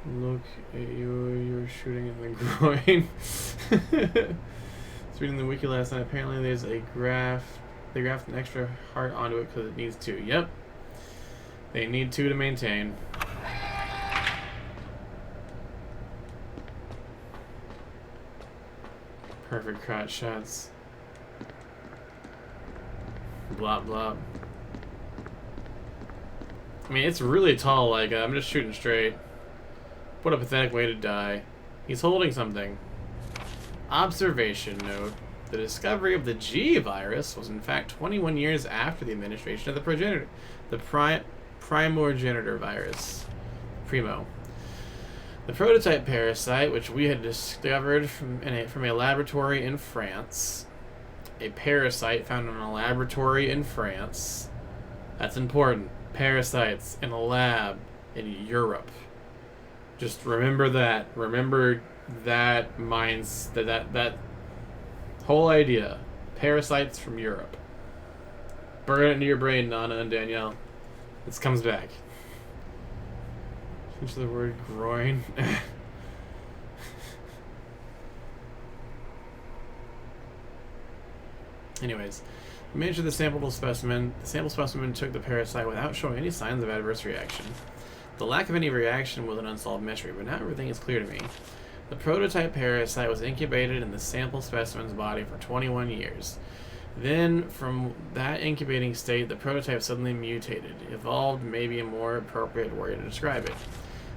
Look at you, you're shooting in the groin. It's reading the wiki last night. Apparently there's a graph. They graphed an extra heart onto it because it needs two. Yep. They need two to maintain. Perfect crotch shots. Blop blop. I mean, it's really tall, like, I'm just shooting straight. What a pathetic way to die. He's holding something. Observation note. The discovery of the G virus was in fact 21 years after the administration of the progenitor. The primogenitor virus. Primo. The prototype parasite, which we had discovered from a laboratory in France. A parasite found in a laboratory in France. That's important. Parasites in a lab in Europe. Just remember that. Remember that that whole idea. Parasites from Europe. Burn it into your brain, Nana and Danielle. This comes back. Change the word groin. Anyways, we measured the sample specimen. The sample specimen took the parasite without showing any signs of adverse reaction. The lack of any reaction was an unsolved mystery, but now everything is clear to me. The prototype parasite was incubated in the sample specimen's body for 21 years. Then, from that incubating state, the prototype suddenly mutated. Evolved may be a more appropriate word to describe it.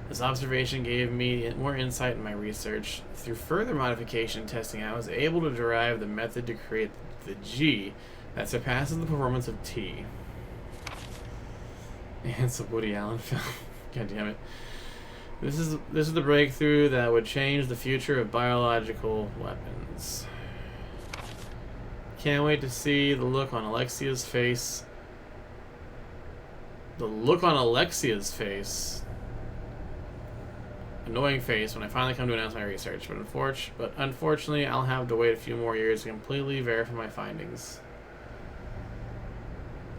This observation gave me more insight in my research. Through further modification and testing, I was able to derive the method to create the G that surpasses the performance of T. And it's a Woody Allen film. God damn it. This is the breakthrough that would change the future of biological weapons. Can't wait to see the look on Alexia's face. The look on Alexia's face. Annoying face when I finally come to announce my research, but unfortunately I'll have to wait a few more years to completely verify my findings.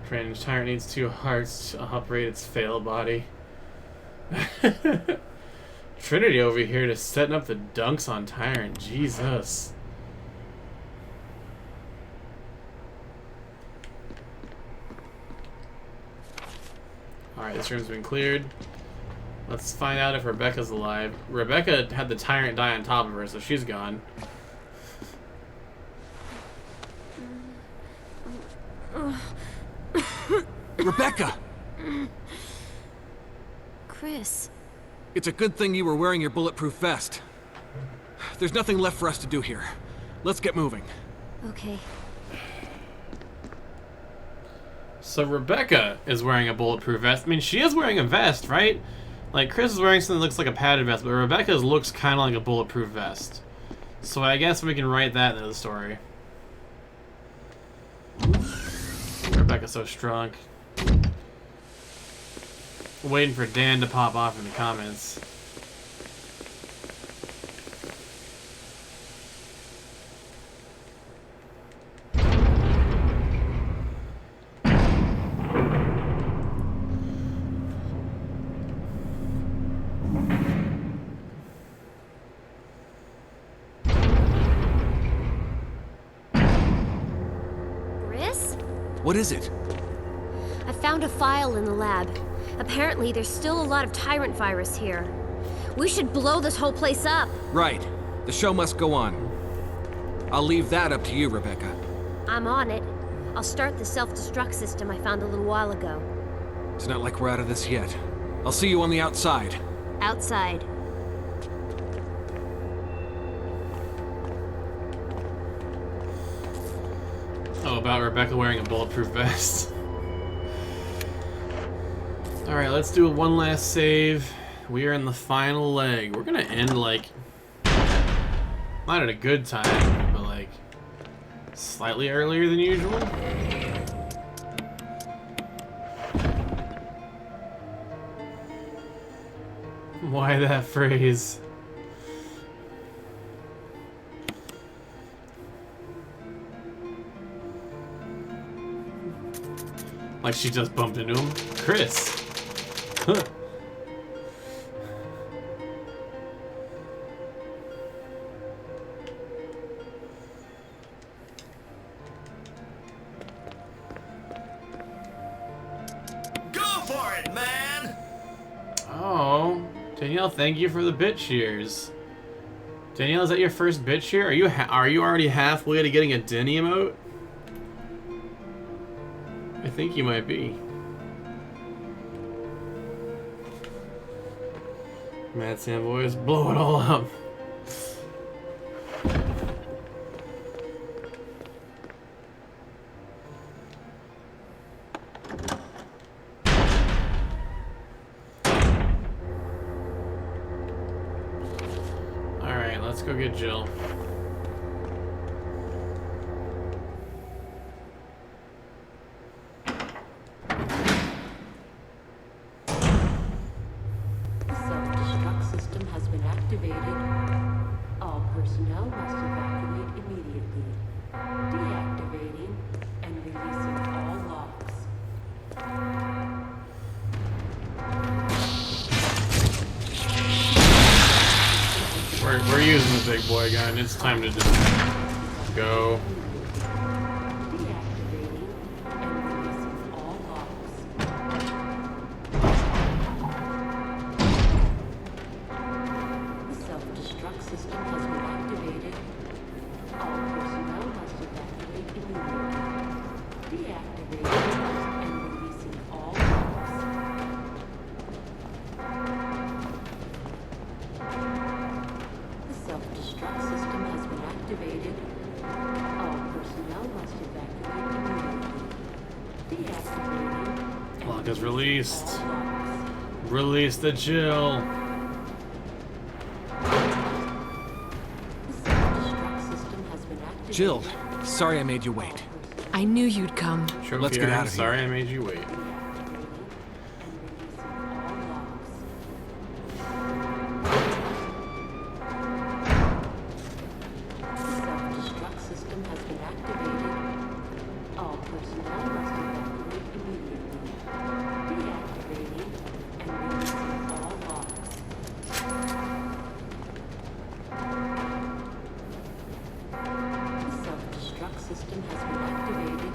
Cringe. Tyrant needs 2 hearts to operate its fail body. Trinity over here just setting up the dunks on Tyrant. Jesus. Alright, this room's been cleared. Let's find out if Rebecca's alive. Rebecca had the Tyrant die on top of her, so she's gone. Rebecca! Chris. It's a good thing you were wearing your bulletproof vest. There's nothing left for us to do here. Let's get moving. Okay. So Rebecca is wearing a bulletproof vest. I mean, she is wearing a vest, right? Like, Chris is wearing something that looks like a padded vest, but Rebecca's looks kind of like a bulletproof vest. So I guess we can write that into the story. Rebecca's so strong. Waiting for Dan to pop off in the comments. Chris? What is it? I found a file in the lab. Apparently, there's still a lot of Tyrant virus here. We should blow this whole place up. Right. The show must go on. I'll leave that up to you, Rebecca. I'm on it. I'll start the self-destruct system I found a little while ago. It's not like we're out of this yet. I'll see you on the outside. Outside. Oh, about Rebecca wearing a bulletproof vest. Alright, let's do one last save. We are in the final leg. We're gonna end, like, not at a good time, but, like, slightly earlier than usual. Why that phrase? Like she just bumped into him. Chris. Huh. Go for it, man! Oh, Danielle, thank you for the bit cheers. Danielle, is that your first bit cheer? Are you already halfway to getting a Denny emote? I think you might be. Mad Sam boys, blow it all up. Alright, let's go get Jill. Self-destruct system has been activated. All personnel must evacuate immediately. Deactivating and releasing all locks. We're using the big boy gun. It's time to just go. Deactivating and releasing all locks. The self-destruct system has been activated. All personnel must evacuate immediately. Deactivating and releasing all locks. The self-destruct system has been activated. All personnel must evacuate immediately. Deactivating and Lock is released. all locks. Release the Jill. The self-destruct system has been activated. Jill, sorry I made you wait. I knew you'd come. Trophy Let's get iron, out of here. Sorry I made you wait. Deactivating and releasing all locks. The self-destruct system has been activated. All personnel must evacuate immediately. Deactivating and releasing all locks. The self-destruct system has been activated.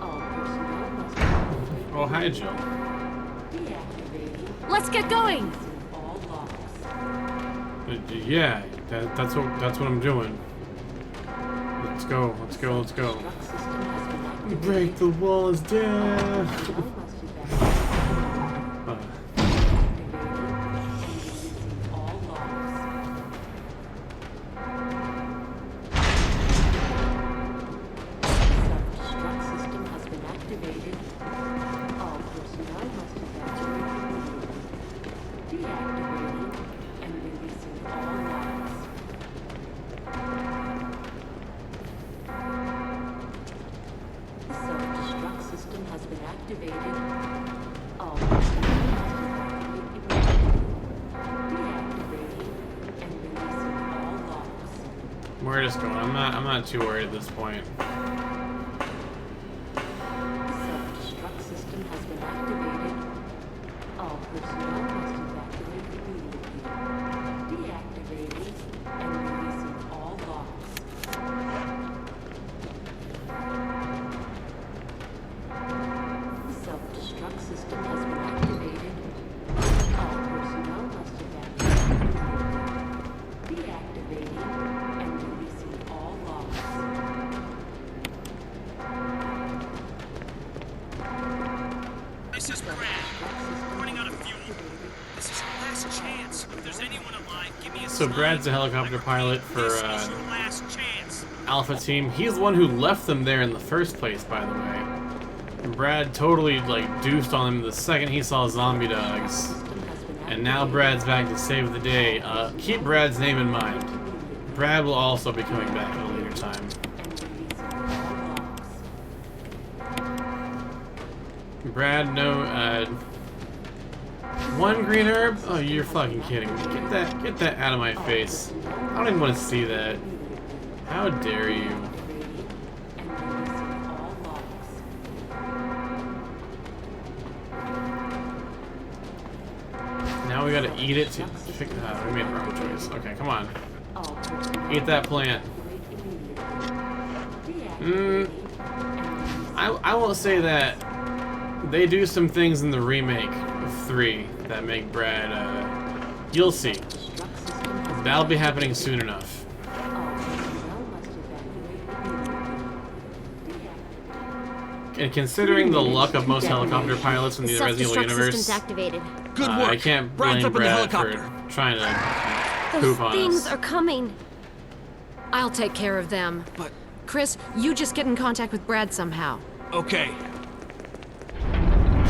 All personnel must evacuate Oh, hi, Jill. deactivating Let's get going! all locks. Yeah, that's what I'm doing. Let's go. Let's go. Let's go. Destruct system has been activated. Break the walls down. Personnel must evacuate. Uh, Activating and releasing all locks. Self-destruct system has been activated. All personnel must evacuate immediately. Deactivating and releasing all locks. The self-destruct system has been activated. All personnel must evacuate immediately. Deactivating and releasing all locks. we're just going. I'm not too worried at this point. The self-destruct system has been activated. All personnel must evacuate immediately. Deactivating and releasing all locks. The self-destruct system has been activated. All personnel must evacuate immediately. Deactivating and releasing all locks. This is Brad. We're running out of fuel. This is your last chance. If there's anyone alive, give me a So sign. Brad's a helicopter pilot for This is your last chance. Alpha Team. He's the one who left them there in the first place, by the way. And Brad totally like deuced on him the second he saw zombie dogs. And now Brad's back to save the day. Keep Brad's name in mind. Brad will also be coming back at a later time. Brad, no, one green herb? Oh, you're fucking kidding me. Get that out of my face. I don't even want to see that. How dare you? eat it to pick we made the wrong choice. Okay, come on. All personnel Eat that plant. I won't say that. They do some things in the remake of 3 that make Brad, you'll see. That'll be happening soon enough. And considering the luck of most helicopter pilots in the Resident Evil Self-destruct universe, system's activated. Good work. I can't Brad's blame up in the Brad helicopter. for trying to Those poop on things us. are coming. I'll take care of them. But, Chris, you just get in contact with Brad somehow. okay.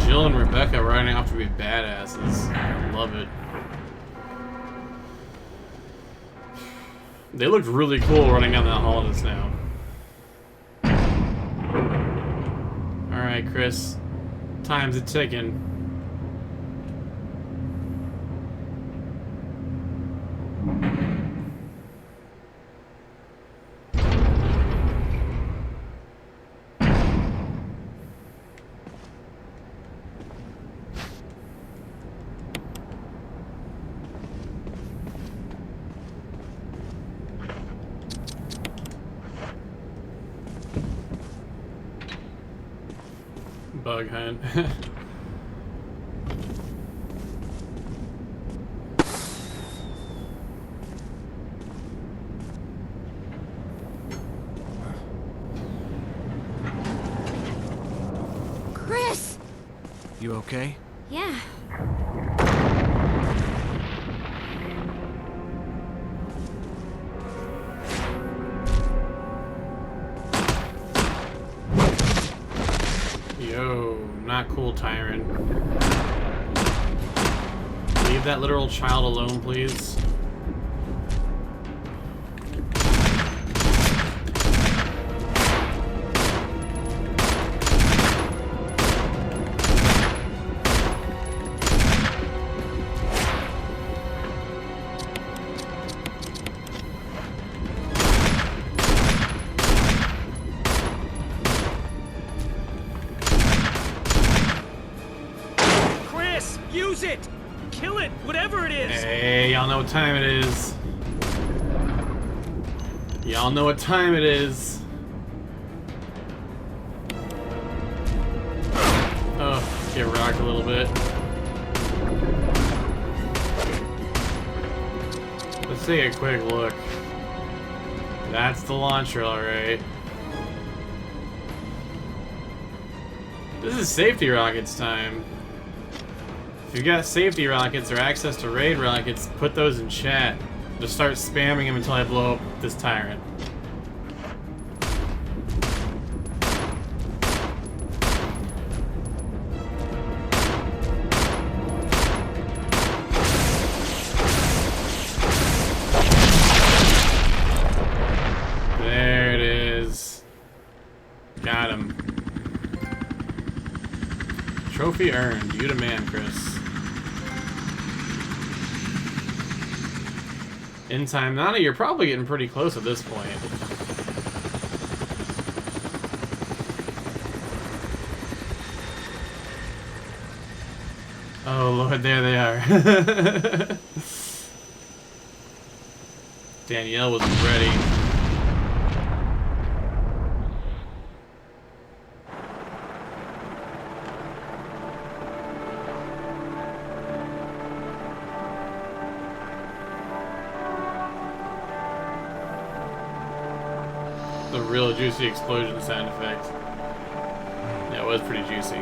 Jill and Rebecca riding off to be badasses. I love it. They looked really cool running down that hall just now. Alright, Chris. Time's a ticking. Bug hunt. Chris! You okay? Yeah. Yo, not cool, Tyrant. Leave that literal child alone, please. Chris, use it! Kill it, whatever it is! Hey, y'all know what time it is. Y'all know what time it is. Oh, get rocked a little bit. Let's take a quick look. That's the launcher, alright. This is safety rockets time. If you've got safety rockets or access to raid rockets, put those in chat. Just start spamming them until I blow up this tyrant. There it is. Got him. Trophy earned. You the man, Chris. In time, Nana, you're probably getting pretty close at this point. Oh lord, there they are. Danielle was ready. The real juicy explosion sound effect. Yeah, it was pretty juicy.